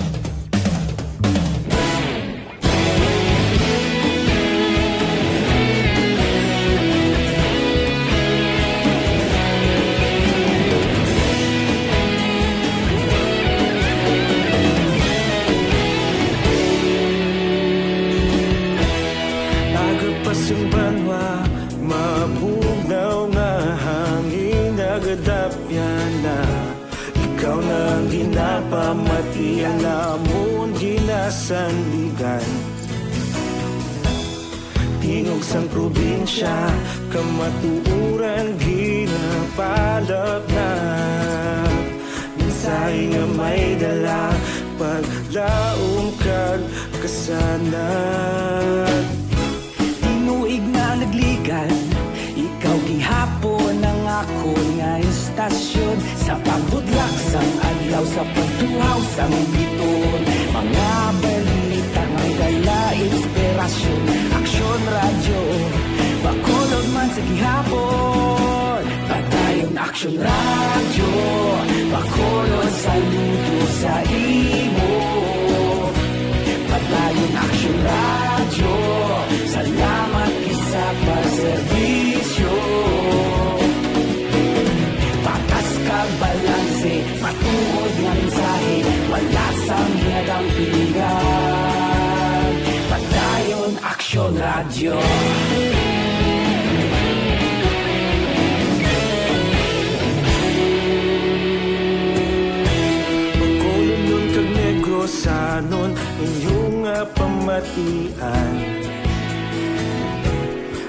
Agapasang banwa, mabugnaw nga hangin nagadapyan na. Ikaw na ang ginapamatian namon ginasandigan. Tingog sang probinsya, kamatuuran ginapalap na. Minsay nga may dala, paglaong kag kasanan. Tinuig na nagligan, ikaw gihapon ang ako nga istasyon. Sa pagbudlak sang adlaw, sa pagtuhaw sang biton. Mga balita may dala inspirasyon. Aksyon Radyo, Bacolod man sa gihapon. Patayon Aksyon Radyo, Bacolod saludo sa imo. Patayon Aksyon Radyo, salamat isa pa serbisyo. Patas kag balanse, matuod nga mensahe, wala sang hiyadang pilihan. Patayon Aksyon Radyo. Bacolod nun kag Negros sanon inyong pamatian.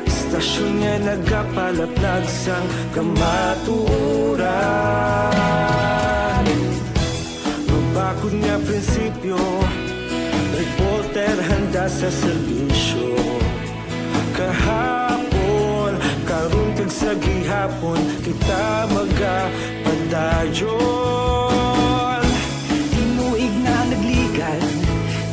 Istasyon nga nagapalaplag sang kamatuuran. Mabakod nga prinsipyo, reporter handa sa serbisyo. Kahapon, karon kag sa gihapon, kita magapadayon. Tinuig na nagligan,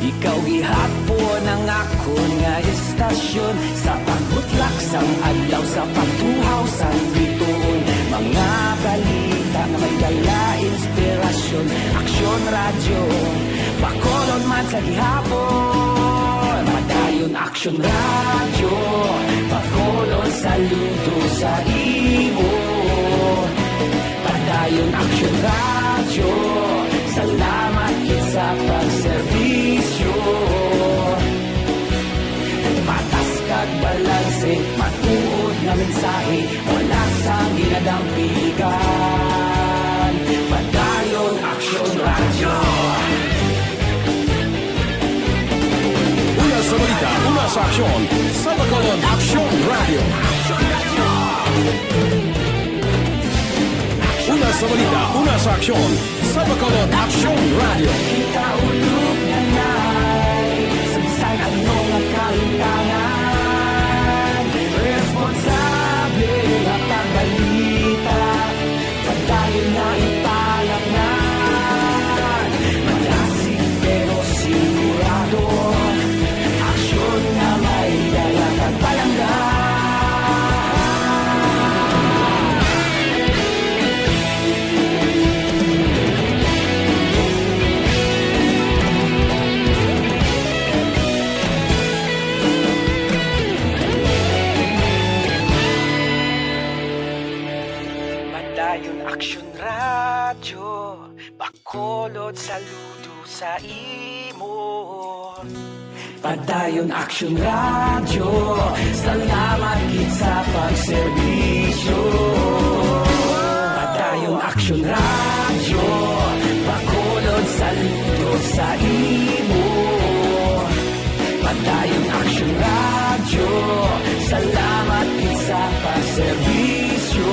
ikaw gihapon ang ako nga istasyon. Sa pagbutlak sang adlaw, sa pagtuhaw sang biton. Mga balita na may dala inspirasyon. Aksyon Radyo, Bacolod man sa gihapon. Padayon Aksyon Radyo, Bacolod saludo sa imo. Padayon Aksyon Radyo, salamat sa pagserbisyo. Patas kag balanse, matuod nga mensahe, wala sang ginadampigan. Padayon Aksyon Radyo. Una sa balita, una sa aksyon, sa Bacolod Aksyon Radio. Una sa balita, una sa aksyon, sa Bacolod Aksyon Radio. Kita ulog na nay, sabisan ano nga kalintangan. Responsable Padayon Aksyon Radyo, Bacolod saludo sa imo. Padayon Aksyon Radyo, salamat gid sa pagserbisyo. Padayon Aksyon Radyo, Bacolod saludo sa imo. Padayon Aksyon Radyo, salamat gid sa pagserbisyo.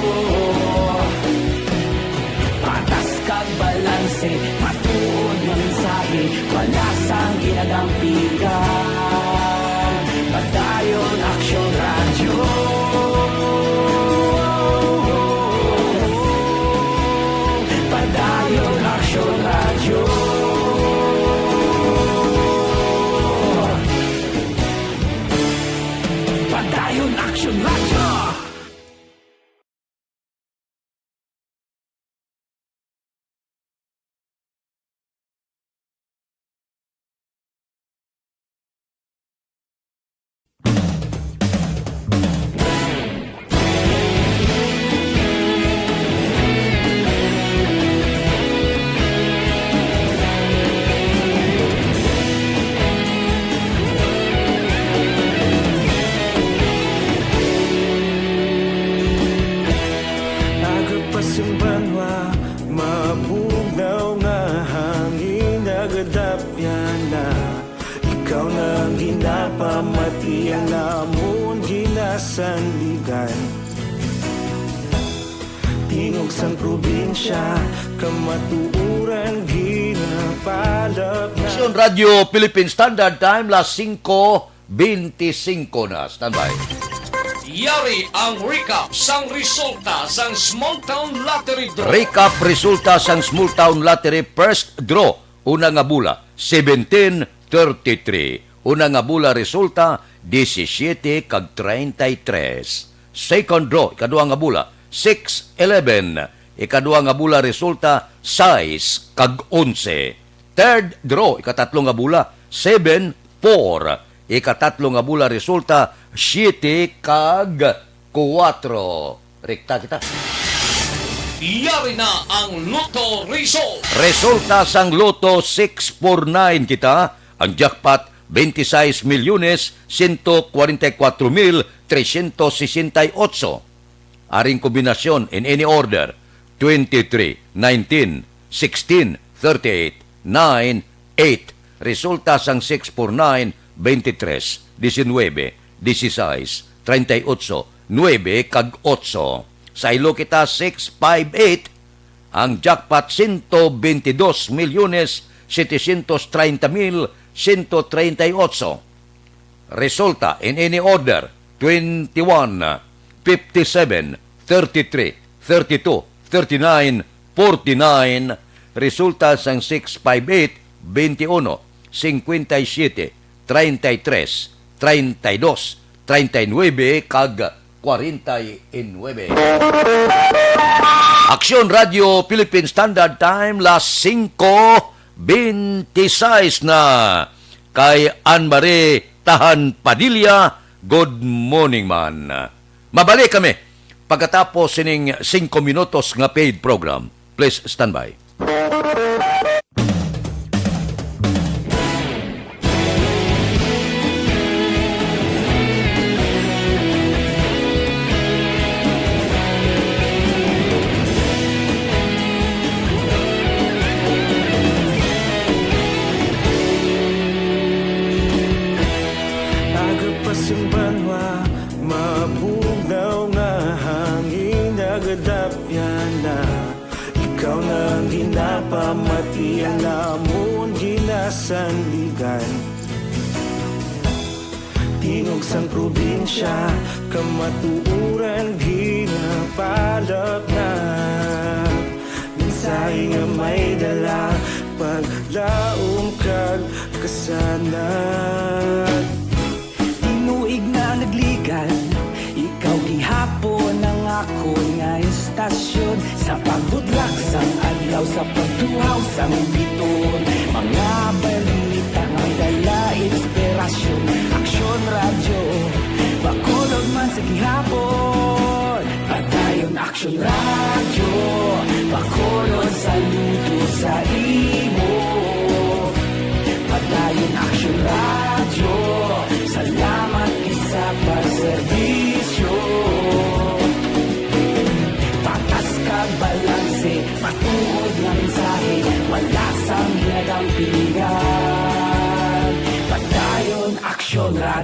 Patas kag balanse, matuod ng mensahe, wala sang ginadampigan. Padayon Aksyon Radyo. Padayon Aksyon Radyo. Padayon Aksyon Radyo. Agapasumbanwa, mabugnaw nga hangin nagadapyan na. Ikaw na ang ginapamatian namon ginasanligan. Tingog sang probinsya, kamatuuran ginapalap na. Aksyon Radio Philippine Standard Time, las 5:25 na. Standby. Yari ang recap sang resulta sang Small Town Lottery Draw. Recap resulta sang Small Town Lottery First Draw. Una nga bula, 17:33. Una nga bula resulta, 17 kag 33. Second draw, ikadua nga bula, 6:11. Ikadua nga bula resulta, 6 kag 11. Third draw, ikatatlo nga bula, 7-4. Ikatatlo nga bula resulta, 7 kag 4. Rekta kita. Yari na ang Lotto result. Resulta sang Lotto 649 kita. Ang jackpot 26,144,368. Aring kombinasyon in any order 23, 19, 16, 38, 9, 8. Resulta sang 649 23, 19, 16, 38, 9 kag 8. Sa ilo kita 658, ang jackpot 122,730,138. Resulta in any order 21, 57, 33, 32, 39, 49. Resulta sang 658, 21, 57, 33, 32, 39 kag 49. Aksyon Radio Philippine Standard Time, las 5:26 na. Kay Anne-Marie Tahan Padilla, good morning man. Mabalik kami pagkatapos sining 5 minutos nga paid program. Please stand by. Agapasumbanwa, mabugnaw nga hangin nagadapyan na. Ikaw na ang ginapamatian namon ginasanligan. Tingog sang probinsya, kamatuuran ginapalap na. Minsay nga may dala, paglaom kag kasanag. Tinuig na nagligan, ikaw gihapon ang ako nga istasyon. Sa pagbudlak sang adlaw, sa pagtuhaw sang biton. Mga balita nga dala inspirasyon. Aksyon Radyo, Bacolod man sa gihapon. Padayon Aksyon Radyo.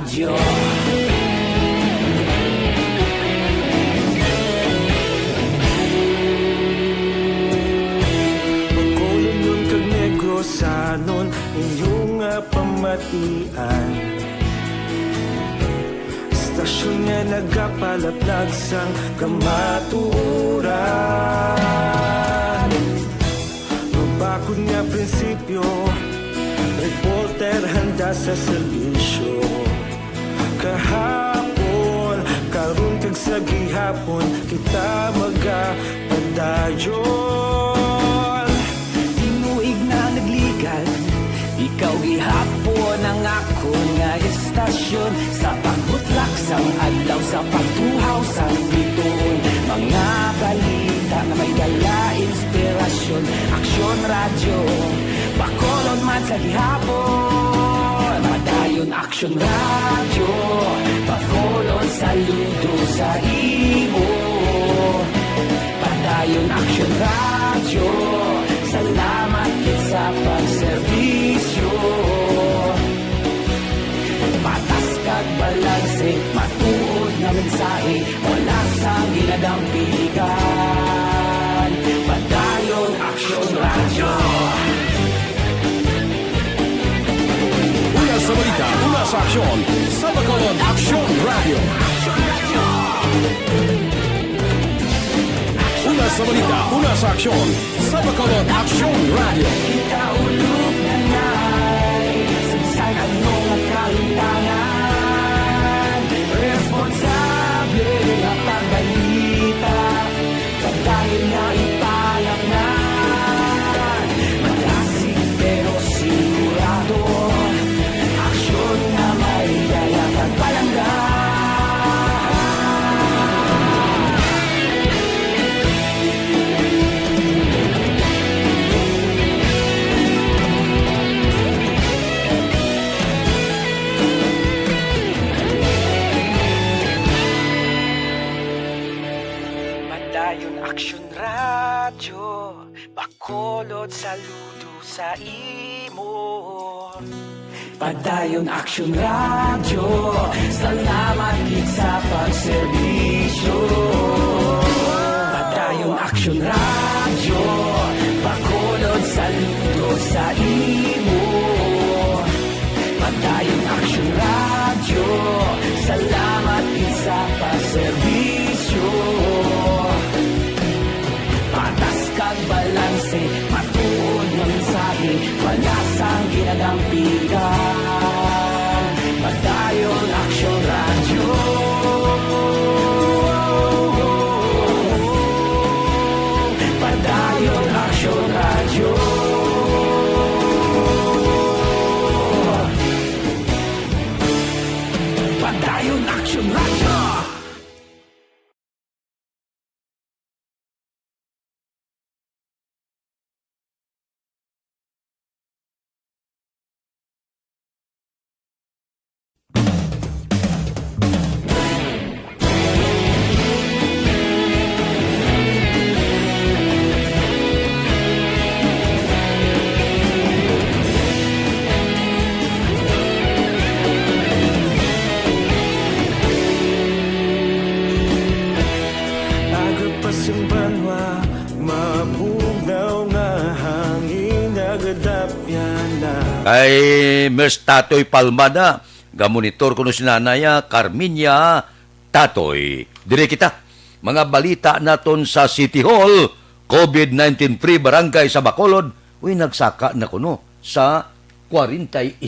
Radyo. Bacolod nun kag Negros anon inyong pamatian. Istasyon nga nagapalaplag sang kamaturan. Mabakod nga prinsipyo, reporter handa sa serbisyo. Kahapon, karon kag sa gihapon, kita magapadayon. Tinuig na nagligan, ikaw gihapon ang ako nga istasyon. Sa pagbutlak sang adlaw, sa pagtuhaw sang bituon. Mga balita na may dala inspirasyon. Aksyon radyo, Bacolod man sa gihapon. Madayon aksyon radyo, Bacolod saludo sa imo. Padayon aksyon radyo, salamat kit sa pagserbisyo. Patas kag balanse, matuod na mensahe, wala sang ginadampigan. Padayon aksyon radyo. Una sa balita, una sa aksyon, sa Bacolod Aksyon Radio. Una sa balita, una sa aksyon, sa Bacolod Aksyon Radio. Kita ulog na na'y sagsay anong nakalintangan. Responsable at pagbalita, pagdahil na ipalaknan. Malasig pero sigurado, aksyon na may daya at palanggan. Madayon aksyon radyo, Bacolod saludo sa imo. Padayon aksyon radyo, salamat kit sa pagserbisyo. Padayon aksyon radyo, Bacolod saludo sa imo. Padayon aksyon radyo, salamat kit sa pagserbisyo. Patas kag balanse, matuod ng mensahe, wala sang ginadampigan. Padayon aksyon radyo. Padayon aksyon radyo. Padayon aksyon radyo. Agapasumbanwa, mabugnaw nga hangin agadapyan na. Kay Ms. Tatoy Palmada, gamonitor ko no si Nanaya Carminia Tatoy. Dire kita, mga balita naton sa City Hall, COVID-19 free barangay sa Bacolod, uy nagsaka na kuno sa 47.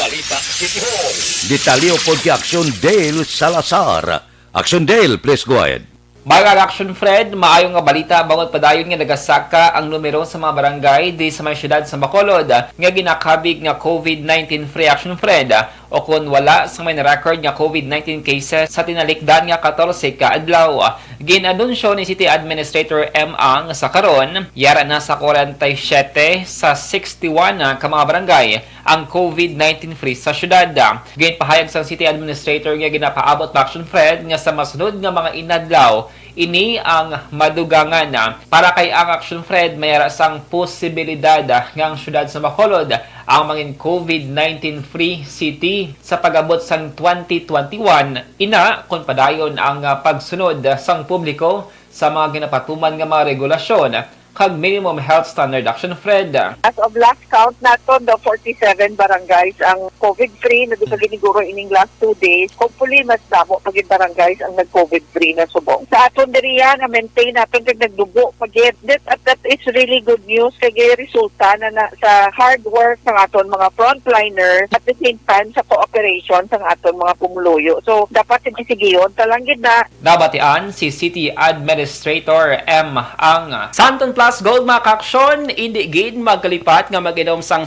Balita City Hall. Detalyo po kay Action Dale Salazar. Action Dale, please go ahead. Mga Action Fred, maayong nga balita bangod padayon nga nagasaka ang numero sa mga barangay di sa mga syudad sa Bacolod nga ginakabig nga COVID-19 free Action Fred o kung wala sa may record nga COVID-19 cases sa tinalikdan nga 14 ka adlaw. Ginanunsyo ni City Administrator M. Ang sa karon, yara na sa 47 sa 61 ka mga barangay ang COVID-19 free sa syudad. Ginpahayag sa City Administrator nga ginapaabot pa Action Fred nga sa masunod nga mga inadlaw Ini ang madugangan para kay ang Action Fred mayara sang posibilidad ng syudad sa Bacolod ang mangin COVID-19 free city sa pag-abot sang 2021 ina kung padayon ang pagsunod sang publiko sa mga ginapatuman nga mga regulasyon kag minimum health standard. Action Fred. As of last count nato, the 47 barangays ang COVID-free na di pa giniguro ining last 2 days. Hopefully, mas damo pagin barangays ang nag-COVID-free na subong. Sa aton diriya na maintain natin kag nagdugo pagin. That is really good news kay resulta na sa hard work ng aton mga frontliner at the same time sa cooperation ng aton mga pumuluyo. So, dapat sigisigiyon talangid na. Nabatian si City Administrator M. ang Santon Plus Gold mga ka-aksyon, hindi gid magkalipat nga mag-inom sang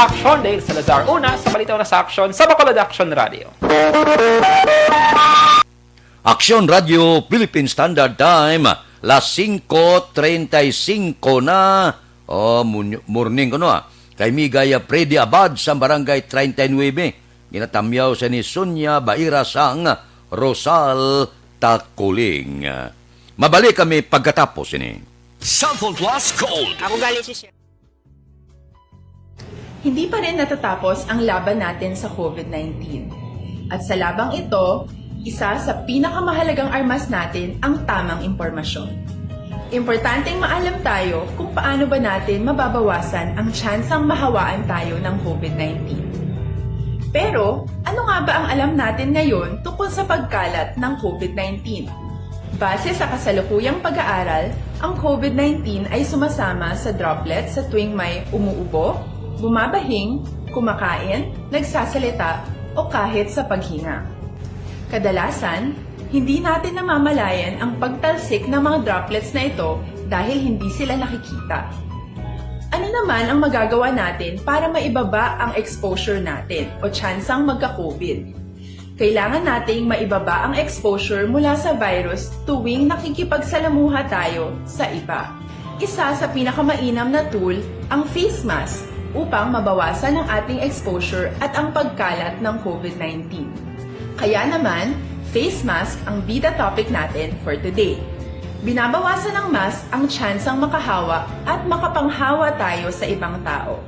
Action dahil sa Lazar una sa balita na sa Action sa Bacolod Action Radio. Action Radio Philippine Standard Time, las 5:35 na. Morning ko no Kay Migaya Freddy Abad sa Barangay 39. Ginatamyaw sa ni Sonia Baira sang Rosal Takuling. Mabalik kami pagkatapos ini. Sample Plus Gold. Ako galing si Chef. Hindi pa rin natatapos ang laban natin sa COVID-19. At sa labang ito, isa sa pinakamahalagang armas natin ang tamang impormasyon. Importanteng maalam tayo kung paano ba natin mababawasan ang tsansang mahawaan tayo ng COVID-19. Pero, ano nga ba ang alam natin ngayon tungkol sa pagkalat ng COVID-19? Base sa kasalukuyang pag-aaral, ang COVID-19 ay sumasama sa droplets sa tuwing may umuubo, bumabahing, kumakain, nagsasalita, o kahit sa paghinga. Kadalasan, hindi natin namamalayan ang pagtalsik ng mga droplets na ito dahil hindi sila nakikita. Ano naman ang magagawa natin para maibaba ang exposure natin o tsansang magka-COVID? Kailangan nating maibaba ang exposure mula sa virus tuwing nakikipagsalamuha tayo sa iba. Isa sa pinakamainam na tool, ang face mask, upang mabawasan ang ating exposure at ang pagkalat ng COVID-19. Kaya naman, face mask ang bida topic natin for today. Binabawasan ng mask ang tsansang makahawa at makapanghawa tayo sa ibang tao.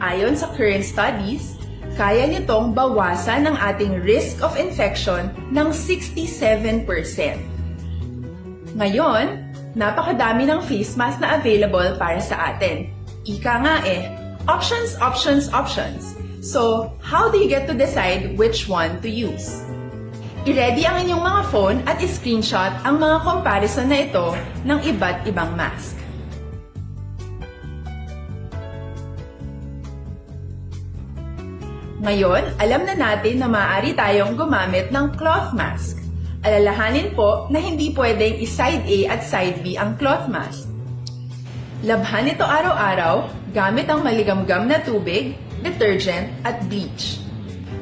Ayon sa current studies, kaya nitong bawasan ang ating risk of infection ng 67%. Ngayon, napakadami ng face mask na available para sa atin. Ika nga options, options, options. So, how do you get to decide which one to use? I-ready ang inyong mga phone at i-screenshot ang mga comparison na ito ng iba't ibang mask. Ngayon, alam na natin na maaari tayong gumamit ng cloth mask. Alalahanin po na hindi pwedeng i-side A at side B ang cloth mask. Labhan ito araw-araw gamit ang maligamgam na tubig, detergent at bleach.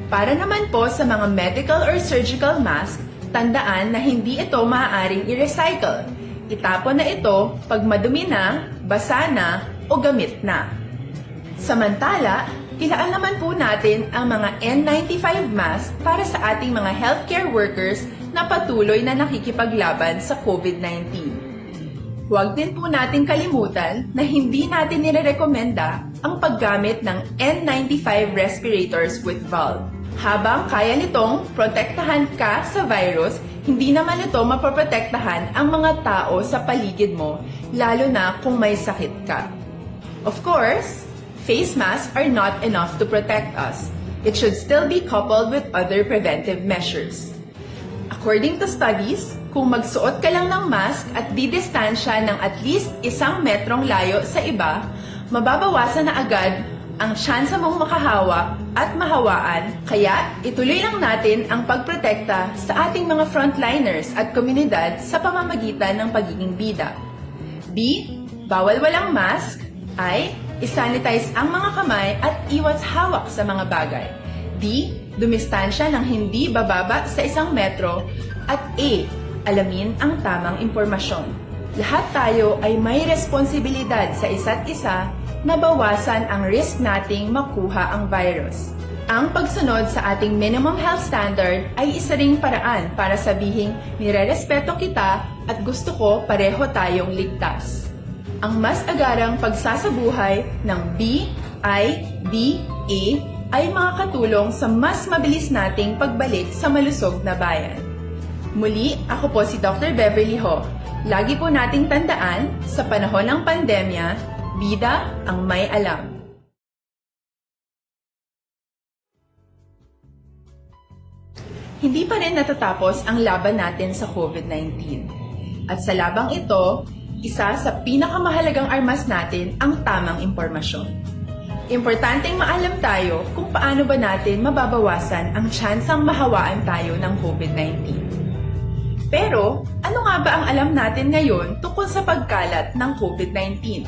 Para naman po sa mga medical or surgical mask, tandaan na hindi ito maaaring i-recycle. Itapon na ito pag madumi na, basa na o gamit na. Samantala, ilaan naman po natin ang mga N95 mask para sa ating mga healthcare workers na patuloy na nakikipaglaban sa COVID-19. Huwag din po natin kalimutan na hindi natin nirerekomenda ang paggamit ng N95 respirators with valve. Habang kaya nitong protektahan ka sa virus, hindi naman ito mapoprotektahan ang mga tao sa paligid mo, lalo na kung may sakit ka. Of course, face masks are not enough to protect us. It should still be coupled with other preventive measures. According to studies, kung magsuot ka lang ng mask at didistansya ng at least 1 metrong layo sa iba, mababawasan na agad ang tsansa mong makahawa at mahawaan, kaya ituloy lang natin ang pagprotekta sa ating mga frontliners at komunidad sa pamamagitan ng pagiging bida. B. Bawal walang mask. I. Isanitize ang mga kamay at iwas hawak sa mga bagay. D. Dumistansya ng hindi bababa sa 1 metro. At A. Alamin ang tamang impormasyon. Lahat tayo ay may responsibilidad sa isa't isa na bawasan ang risk nating makuha ang virus. Ang pagsunod sa ating minimum health standard ay isa ring paraan para sabihing nirerespeto kita at gusto ko pareho tayong ligtas. Ang mas agarang pagsasabuhay ng B, I, D, A ay makakatulong sa mas mabilis nating pagbalik sa malusog na bayan. Muli, ako po si Dr. Beverly Ho. Lagi po nating tandaan, sa panahon ng pandemya, bida ang may alam. Hindi pa rin natatapos ang laban natin sa COVID-19. At sa labang ito, isa sa pinakamahalagang armas natin ang tamang impormasyon. Importanteng maalam tayo kung paano ba natin mababawasan ang tsansang mahawaan tayo ng COVID-19. Pero, ano nga ba ang alam natin ngayon tungkol sa pagkalat ng COVID-19?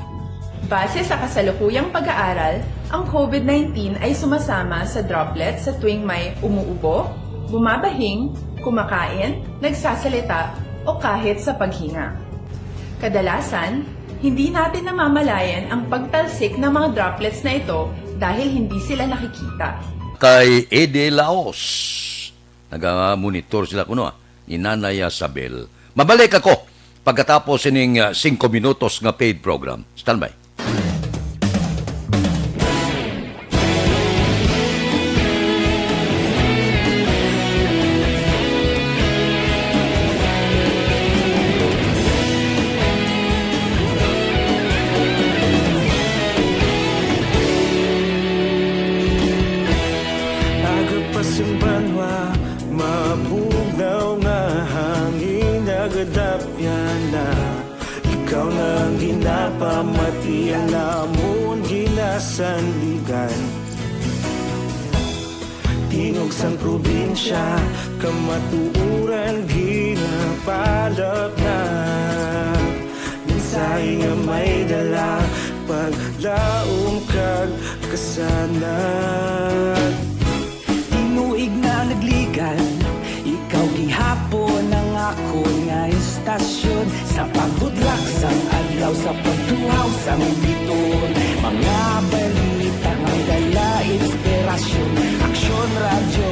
Base sa kasalukuyang pag-aaral, ang COVID-19 ay sumasama sa droplets sa tuwing may umuubo, bumabahing, kumakain, nagsasalita, o kahit sa paghinga. Kadalasan, hindi natin namamalayan ang pagtalsik ng mga droplets na ito dahil hindi sila nakikita. Kay Ede Laos, nag-monitor sila kuno, ni Nanay Sabel. Mabalik ako pagkatapos ining 5 minutos nga paid program. Standby. Agapasumbanwa, mabugaw nga hangin nagadapyan na. Ikaw na ang ginapamatian namon ginasandigan. Tinog sang probinsya, kamatuuran ginapalap na. Minsay nga may dala, paglaom kag kasanan. Tinuig na nagligan, ikaw gihapon ang ako nga istasyon. Sa pagbudlak sang adlaw, sa pagtuhaw sang biton. Mga balita nga dala inspirasyon. Aksyon radyo,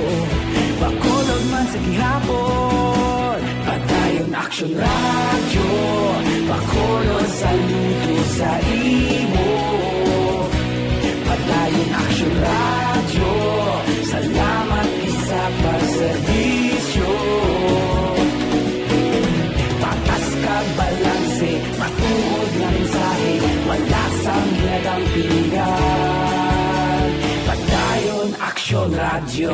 bakolog man sa gihapon. Padayon aksyon radyo, bakolog sa luto sa imo. Padayon aksyon radyo, salamat isa pagserbisyo. Patas ka balanse, matuod na mensahe, wala sang ginadang pinggan. Padayon aksyon radyo.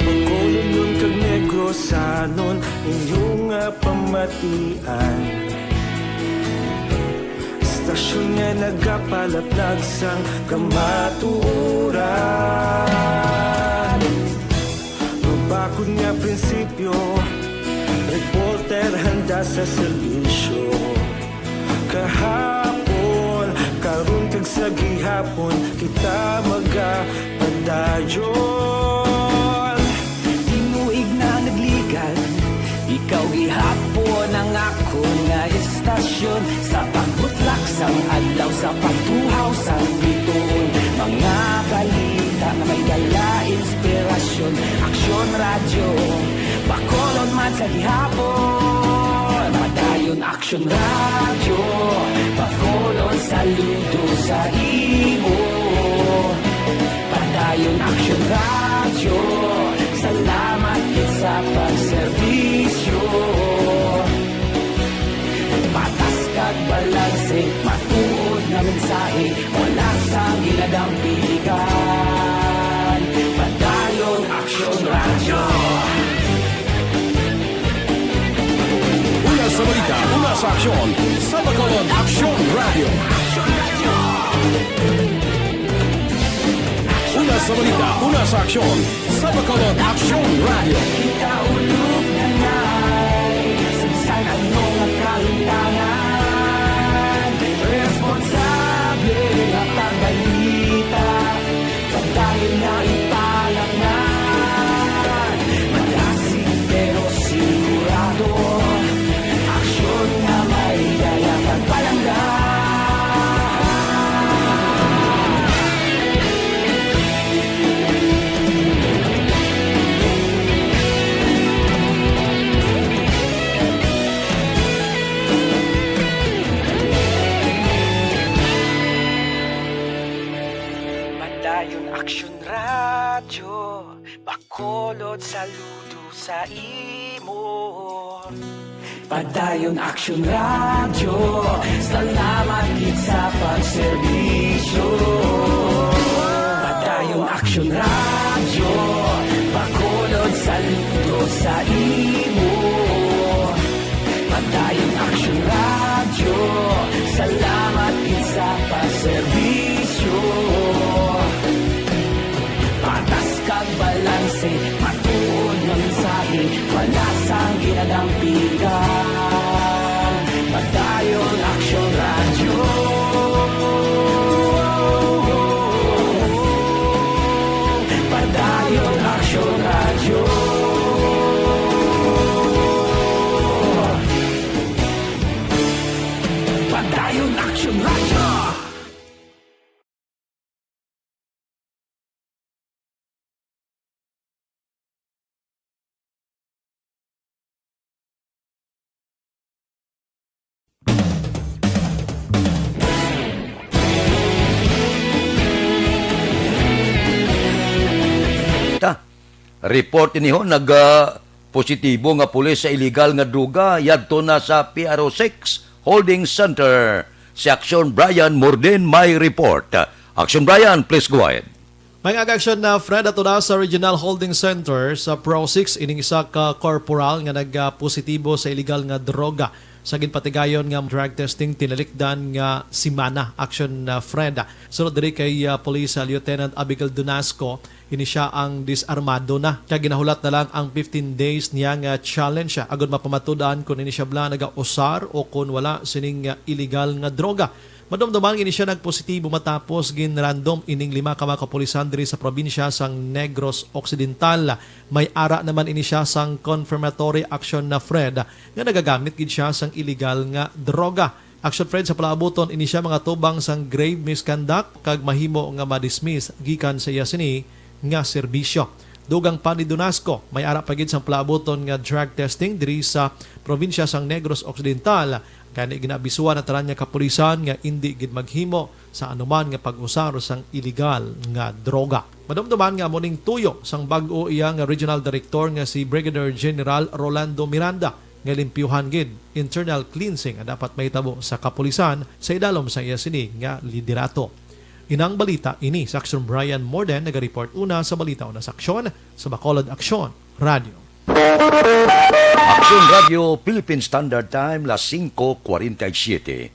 Bakolog nun kag Negrosanon, inyong pamatian. Stasyon nga nagapalaplag sang kamatuuran. Mabakod nga prinsipyo, reporter handa sa serbisyo. Kahapon, karon kag sa gihapon, kita magapadayon. Tinuig na nagligan, ikaw gihapon ang ako nga istasyon. Sa pagbutlak sang adlaw, sa pagtuhaw sang biton. Mga balita na may dala inspirasyon. radyo, Bacolod man sa gihapon. Padayon action radyo, Bacolod saludo sa imo. Padayon action radyo, salamat kit sa pagserbisyo. Patas kag balanse, matuod na mensahe, wala sa giladang piligan. Padayon action radyo. Una sa balita, una sa aksyon, sa Bacolod Action Radio. Una sa balita, una sa aksyon, sa Bacolod Action Radio. Kaulog na na'y sinsan anong kalintangan. Responsable na pagbalita, pagdahil na ipalangnan. Malasig pero sigurado, aksyon na may daya pagpalanggan. Padayon action radyo, Bacolod saludo sa imo. Padayon action radyo, salamat gid sa pagserbisyo. Padayon action radyo, Bacolod saludo sa imo. Padayon action radyo, salamat gid sa pagserbisyo. Patas kag balanse, matuod ng mensahe, wala sang ginadampigan. Padayon action radyo. Padayon action radyo. Padayon action radyo. Report iniho positibo nga pulis sa illegal nga druga yadto na sa PRO6 Holding Center. Si Action Brian Morden may report. Action Brian, please go ahead. May ag-action na Fred ato na sa Regional Holding Center sa PRO6 ining isa ka corporal nga nagpositibo sa illegal nga droga. Sa ginpatigayon nga drug testing tinalikdan nga simana. Action Fred. Sunod diri kay Police Lieutenant Abigail Donasco, ini siya ang disarmado na. Kaya ginahulat na lang ang 15 days niya nga challenge siya. Agad mapamatudan kung ini siya bla nag-usar o kung wala sining illegal nga droga. Madumduman ini siya nagpositibo matapos gin-random ining 5 ka mga kapulisan diri sa probinsya sang Negros Occidental. May ara naman ini siya sang confirmatory action na Fred nga nagagamit gid siya sang illegal nga droga. Action Fred sa palaabuton ini siya mga tubang sang grave misconduct kag mahimo nga ma-dismiss gikan sa iya sini nga serbisyo. Dugang pa ni Donasco, may ara pagid sang palaabuton nga drug testing diri sa probinsya sang Negros Occidental. Kaya ginabisuan na tanan nga kapulisan nga hindi gid maghimo sa anuman nga pag-usar sang illegal nga droga. Madumduman nga muning tuyo sang bag-o iya nga Regional Director nga si Brigadier General Rolando Miranda nga limpyuhan gid internal cleansing ang dapat mahitabo sa kapulisan sa idalom sa iya sini nga liderato. Inang balita ini sa Action Brian Morden naga-report una sa balita una sa aksyon sa Bacolod Action Radio. Action Radio Philippine Standard Time las 5:47.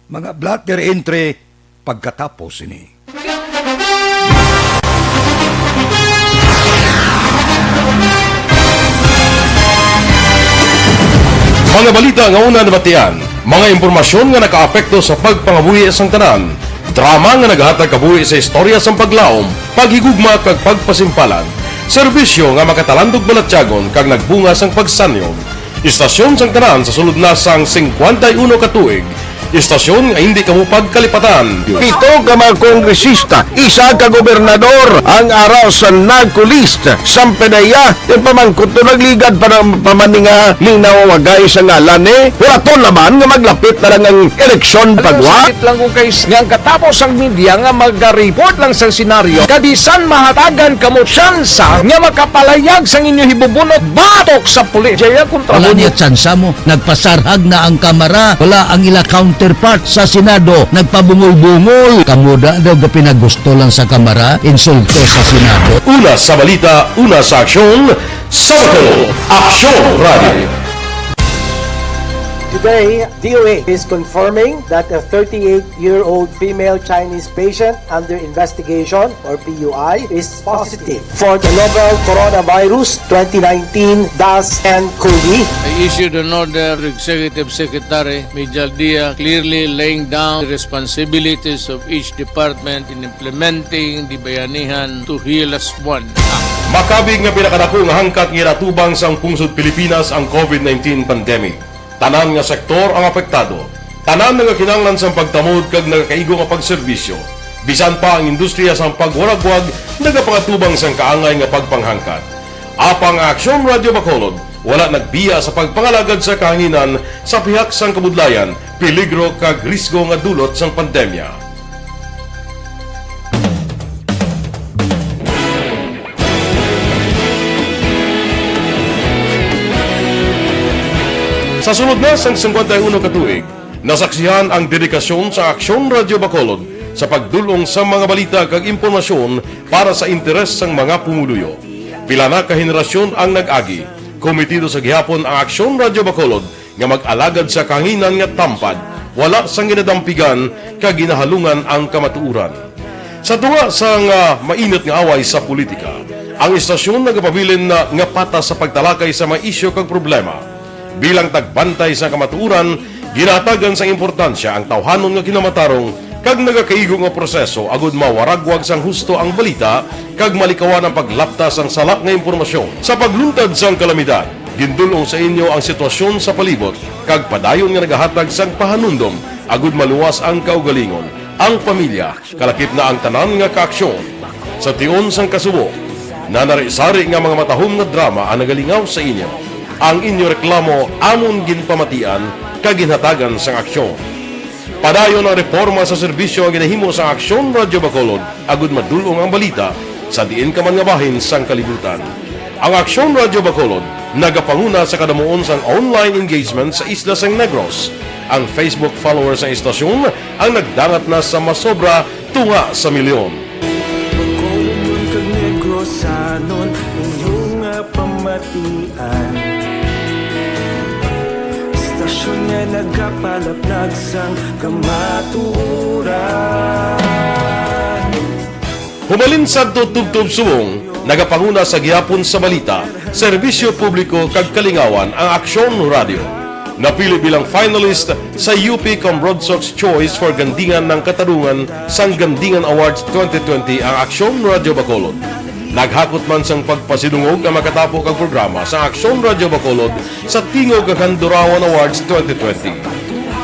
Mga blatter entry pagkatapos ini. Mga balita nga una nabatian, mga impormasyon nga nakaapekto sa pagpangabuhi sang tanan, drama nga naghatag kabuhi sa istorya sang paglaom, paghigugma kag pagpasimpalan, serbisyo nga makatalandog balatyagon kag nagbunga sang pagsanyon, istasyon sang tanan sa sulod na sang 51 ka tuig, Istasyon nga hindi kamupag kalipatan. 7 ka mga kongresista, 1 ka gobernador ang araw sa nagkulist sa PDEA yung pamangkot to nagligad para pamaninga ning nawawagay sa ngalan wala to naman nga maglapit na lang ang eleksyon pagwa. Sakit lang kung guys nga katapos ang media nga mag-report lang sa senaryo kadisan mahatagan kamo tsansa nga makapalayag sa inyo hibubunot batok sa pulis. Jaya kontra Wala mo niya tsansa mo, nagpasarhag na ang kamara, wala ang ila counterpart sa Senado, nagpabungol-bungol. Kamuda daw ga pinagusto lang sa kamara, insulto sa Senado. Una sa balita, una sa aksyon, Sabado, Aksyon Radio. Today, DOA is confirming that a 38-year-old female Chinese patient under investigation, or PUI, is positive for the novel coronavirus 2019 DAS-CoV. I issued an order to Executive Secretary Major Dia clearly laying down the responsibilities of each department in implementing the Bayanihan to Heal as One Act. Makabig nga pinakadako nga hangkat nga natubang sa pungsod Pilipinas ang COVID-19 pandemic. Tanan nga sektor ang apektado. Tanan nga kinahanglan sa pagtamod kag nagakaigo nga pagserbisyo. Bisan pa ang industriya sa pagwaragwag nagapangatubang sang kaangay nga pagpanghangkat. Apang Aksyon Radio Bacolod wala nagbiya sa pagpangalagad sa kahanginan sa pihak sang kabudlayan, peligro kag risgo nga dulot sang pandemya. Sa sunod na sang 51 katuig, nasaksihan ang dedikasyon sa Aksyon Radio Bacolod sa pagdulong sa mga balita kag impormasyon para sa interes sang mga pumuluyo. Pila na ka henerasyon ang nag-agi, komitido sa gihapon ang Aksyon Radio Bacolod nga mag-alagad sa kahanginan nga tampad, wala sang ginadampigan kag ginahalungan ang kamatuuran. Sa tunga sang mainit nga away sa politika, ang istasyon nagapabilin na nga patas sa pagtalakay sa mga isyu kag problema. Bilang tagbantay sa kamatuuran, ginatagan sa importansya ang tawhanon nga kinamatarong kag nagakaigo nga proseso agud mawaragwag sang husto ang balita kag malikawan ang paglaptas ang salak nga impormasyon. Sa pagluntad sang kalamidad, gindulong sa inyo ang sitwasyon sa palibot kag padayon nga nagahatag sang pahanundom agud maluwas ang kaugalingon, ang pamilya, kalakip na ang tanan nga kaaksyon. Sa tion sang kasubo, nanari-sari nga mga matahom nga drama ang nagalingaw sa inyo. Ang inyo reklamo amon ginpamatian kag ginhatagan sang aksyon. Padayon ang reforma sa serbisyo ang ginahimo sa Aksyon Radio Bacolod agud madulong ang balita sa diin ka man nga bahin sang kalibutan. Ang Aksyon Radio Bacolod nagapanguna sa kadamuon sang online engagement sa isla sang Negros. Ang Facebook followers sa istasyon ang nagdangat na sa masobra tunga sa milyon. Bacolod kag Negros anon inyong pamatian. Istasyon nga nagapalaplag sang kamaturan. Humalin sa tutubtub subong, nagapanguna sa gihapon sa balita, serbisyo publiko kag kalingawan ang Aksyon Radio. Napili bilang finalist sa UP Broadsox Choice for Gandingan ng Katarungan sang Gandingan Awards 2020 ang Aksyon Radio Bacolod. Naghakot man sang pagpasidungog ang makatapo kang programa sa Aksyon Radio Bacolod sa Tingog kag Handurawan Awards 2020.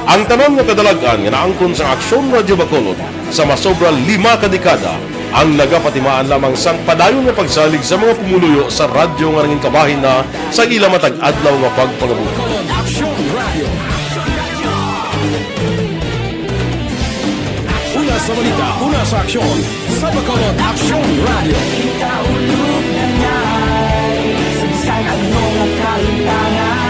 Ang tanan nga kadalagan nga naangkon sa Aksyon Radio Bacolod sa masobra 5 ka dekada ang nagapatimaan lamang sang padayon nga pagsalig sa mga pumuluyo sa radyo nga nangin kabahin na sa ila matag adlaw nga pagpangabuhi. Una sa balita, una sa aksyon, sa Bacolod Aksyon Radio. Kaulog na ngay, sagsag ang mga kalintangan,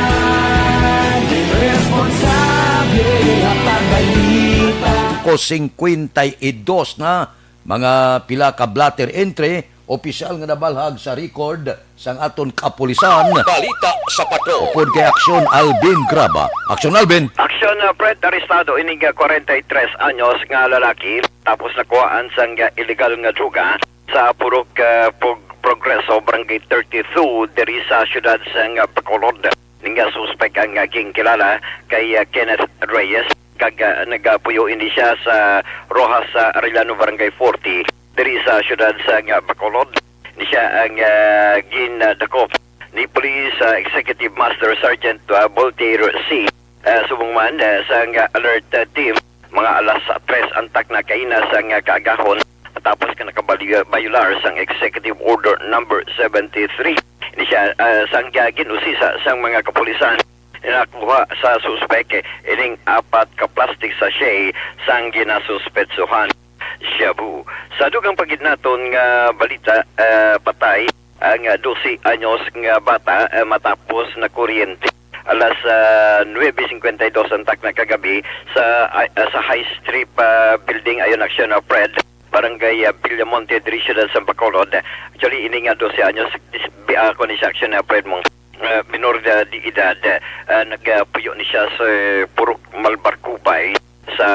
responsable at pagbalita. Ko 52 na mga pila ka blatter entry, opisyal nga nabalhag sa record sang aton kapulisan. Balita sa pato. Upod kay Aksyon Alvin Graba. Aksyon Alvin. Aksyon Fred, arestado ining 43 anyos nga lalaki tapos nakuhaan sang illegal nga druga sa Purok Progreso Barangay 32 diri sa syudad sang Bacolod. Ning suspek ang king kilala kay Kenneth Reyes kag nagapuyo ini siya sa Rojas Arellano Barangay 40 diri sa syudad sang Bacolod. Ni siya ang ginadakop ni Police Executive Master Sergeant Voltaire C. subong man sa alert team mga alas 3 antak na kaina sa kaagahon tapos ka nakabayular sa Executive Order number 73. Ini siya sang ginusisa sang mga kapulisan nakuha sa suspeke ining 4 ka plastic sachet sang ginasuspetsuhan shabu. Sa dugang pagidnaton nga balita patay ang 12 anyos nga bata matapos na kuryente alas 9:52 antak na kagabi sa High Street building ayon aksyon na Fred Barangay Villamonte diri siyudad sa Bacolod. Actually ini nga 12 anyos ako ni aksyon na Fred mong minor di edad nagpuyo ni siya sa Purok Malbarcubay sa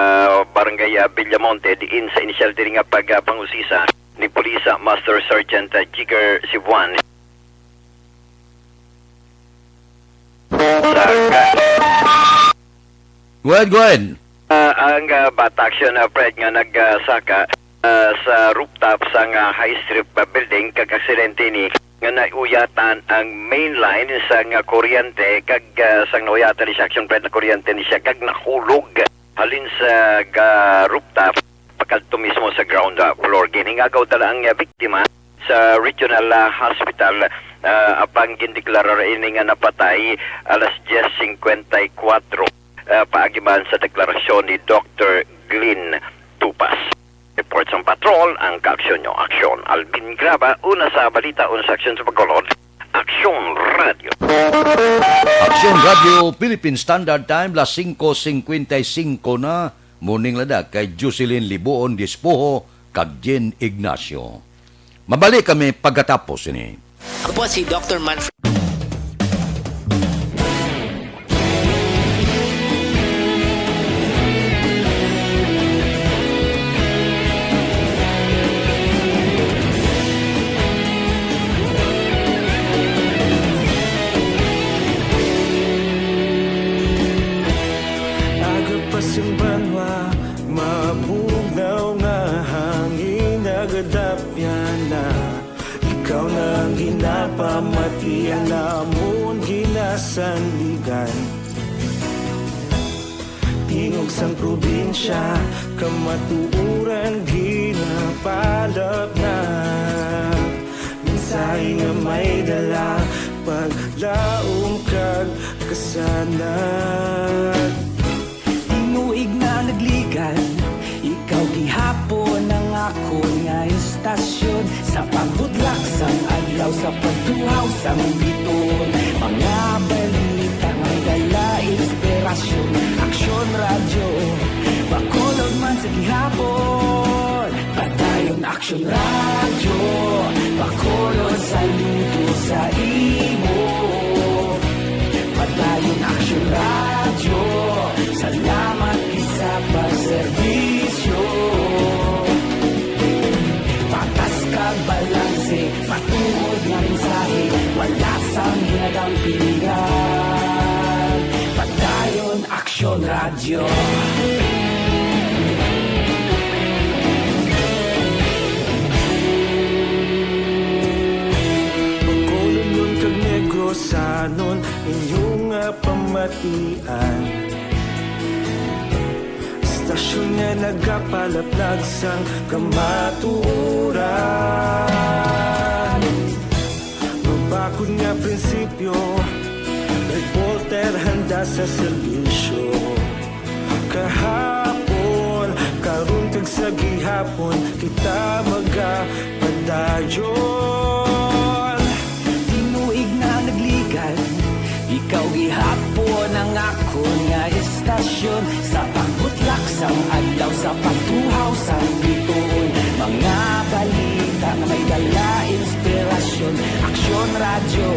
Barangay Villamonte diin sa inisyal diri nga pagpangusisa ni Polisa Master Sergeant Jigger Sibuan. Go ahead. Ang bata action Fred nga nagsaka sa rooftop sa High Street building kag aksidente ni nga nauyatan ang main line sa kuryente kag sang nauyatan ni action Fred na kuryente ni siya kag nahulog halin sa rooftop pagkadto mismo sa ground floor. Giningagaw dala ang biktima sa regional hospital apang gindeklarar ini nga napatay alas 10:54 paagiman sa deklarasyon ni Dr. Glynn Tupas. Report sa patrol ang kaaksyon nyo. Aksyon Alvin Graba, una sa balita, una sa aksyon sa Bacolod. Aksyon Radio. Aksyon Radio Philippine Standard Time las 5:55 na muning ladag kay Jocelyn Libuon Dispoho kag Jen Ignacio. Mabalik kami pagkatapos ini. Ako po si Dr. Manfred. Simbanwa, mabugaw nga hangin nagadapyan na ikaw na ang ginapamatian namon ginasandigan tingog sang probinsya kamatuuran ginapalap na mensahe nga may dala paglaom kag kasanag Tinuig na nagligan Ikaw gihapon ang ako nga istasyon Sa pagbudlak sang adlaw Sa pagtuhaw sang biton Mga balita may dala inspirasyon Aksyon radyo Bacolod man sa gihapon Patayon aksyon radyo Bacolod saludo sa imo Patayon aksyon radyo Salamat isa pagserbisyo Patas kag balanse Patuod nga mensahe Wala sang hinagang pilihan Patayon Aksyon Radyo Bacolod nun kag Negros anon inyong pamatian Stasyon nga nagapalaplag sang kamatuuran Mabakod nga prinsipyo Reporter handa sa serbisyo Kahapon, karon kag sa gihapon Kita magapadayon Tinuig na nagligan Ikaw gihapon ang ako nga istasyon Sa pagbutlak sang adlaw Sa pagtuhaw sang biton Mga balita na may dala inspirasyon Aksyon radyo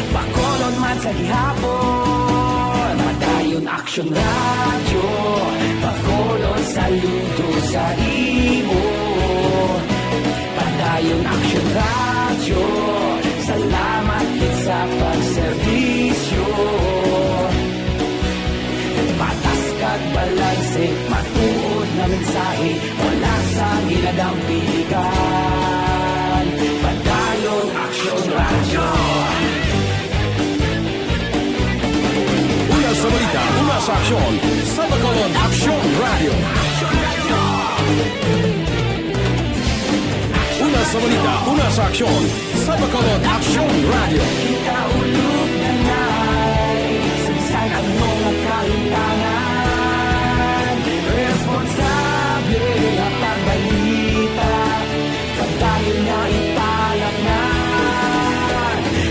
Bacolod man sa gihapon Padayon aksyon radyo Bacolod saludo sa imo Padayon aksyon radyo Salamat sa pagserbisyo Patas kag balanse Matuod na mensahe Wala sa ginadang piligan Padayon Aksyon Radyo Una sa balita, una sa aksyon sa Bacolod Action Radio. Una sa balita, una sa aksyon sa Bacolod Action Radio. Kita ulog na na'y sinsan ang mga kahintangan. Responsable at pagbalita, pagdahil na italak na.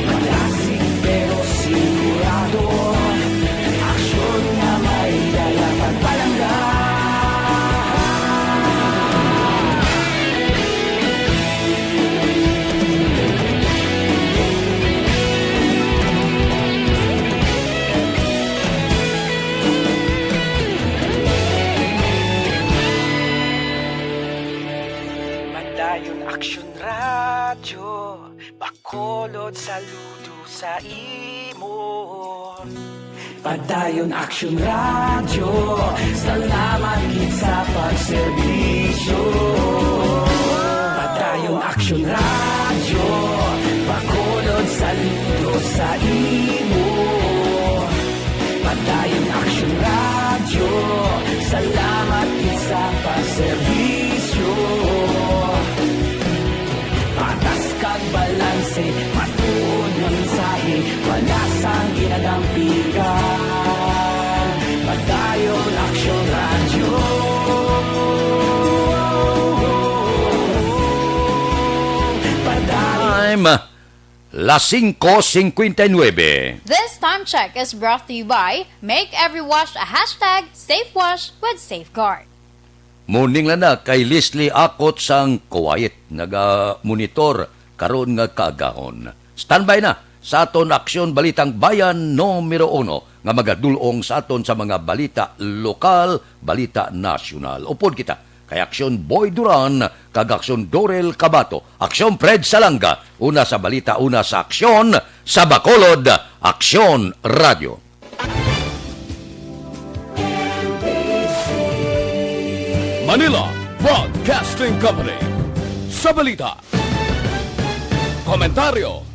Malasig pero sigurado, aksyon na may dala pagpalangga. Padayon Aksyon Radyo, Bacolod saludo sa imo. Padayon Aksyon Radyo, salamat gid sa pagserbisyo. Padayon Aksyon Radyo, Bacolod saludo sa imo. Padayon Aksyon Radyo, salamat gid sa pagserbisyo. Patas kag balanse, matuod ng mensahe, wala sang ginadampigan. Padayon Aksyon Radyo. Time, las 5:59. This time check is brought to you by Make Every Wash a hashtag SafeWash with Safeguard. Morning lang na kay Leslie Akot sang Kuwait, naga-monitor karon nga kaagahon. Standby na sa aton aksyon balitang bayan numero 1 nga magadulong sa aton sa mga balita lokal, balita nasyonal. Upod kita kay Aksyon Boy Duran, kag Aksyon Dorel Cabato, Aksyon Fred Salanga, una sa balita, una sa aksyon sa Bacolod Aksyon Radio. Manila Broadcasting Company. Sa balita, komentaryo,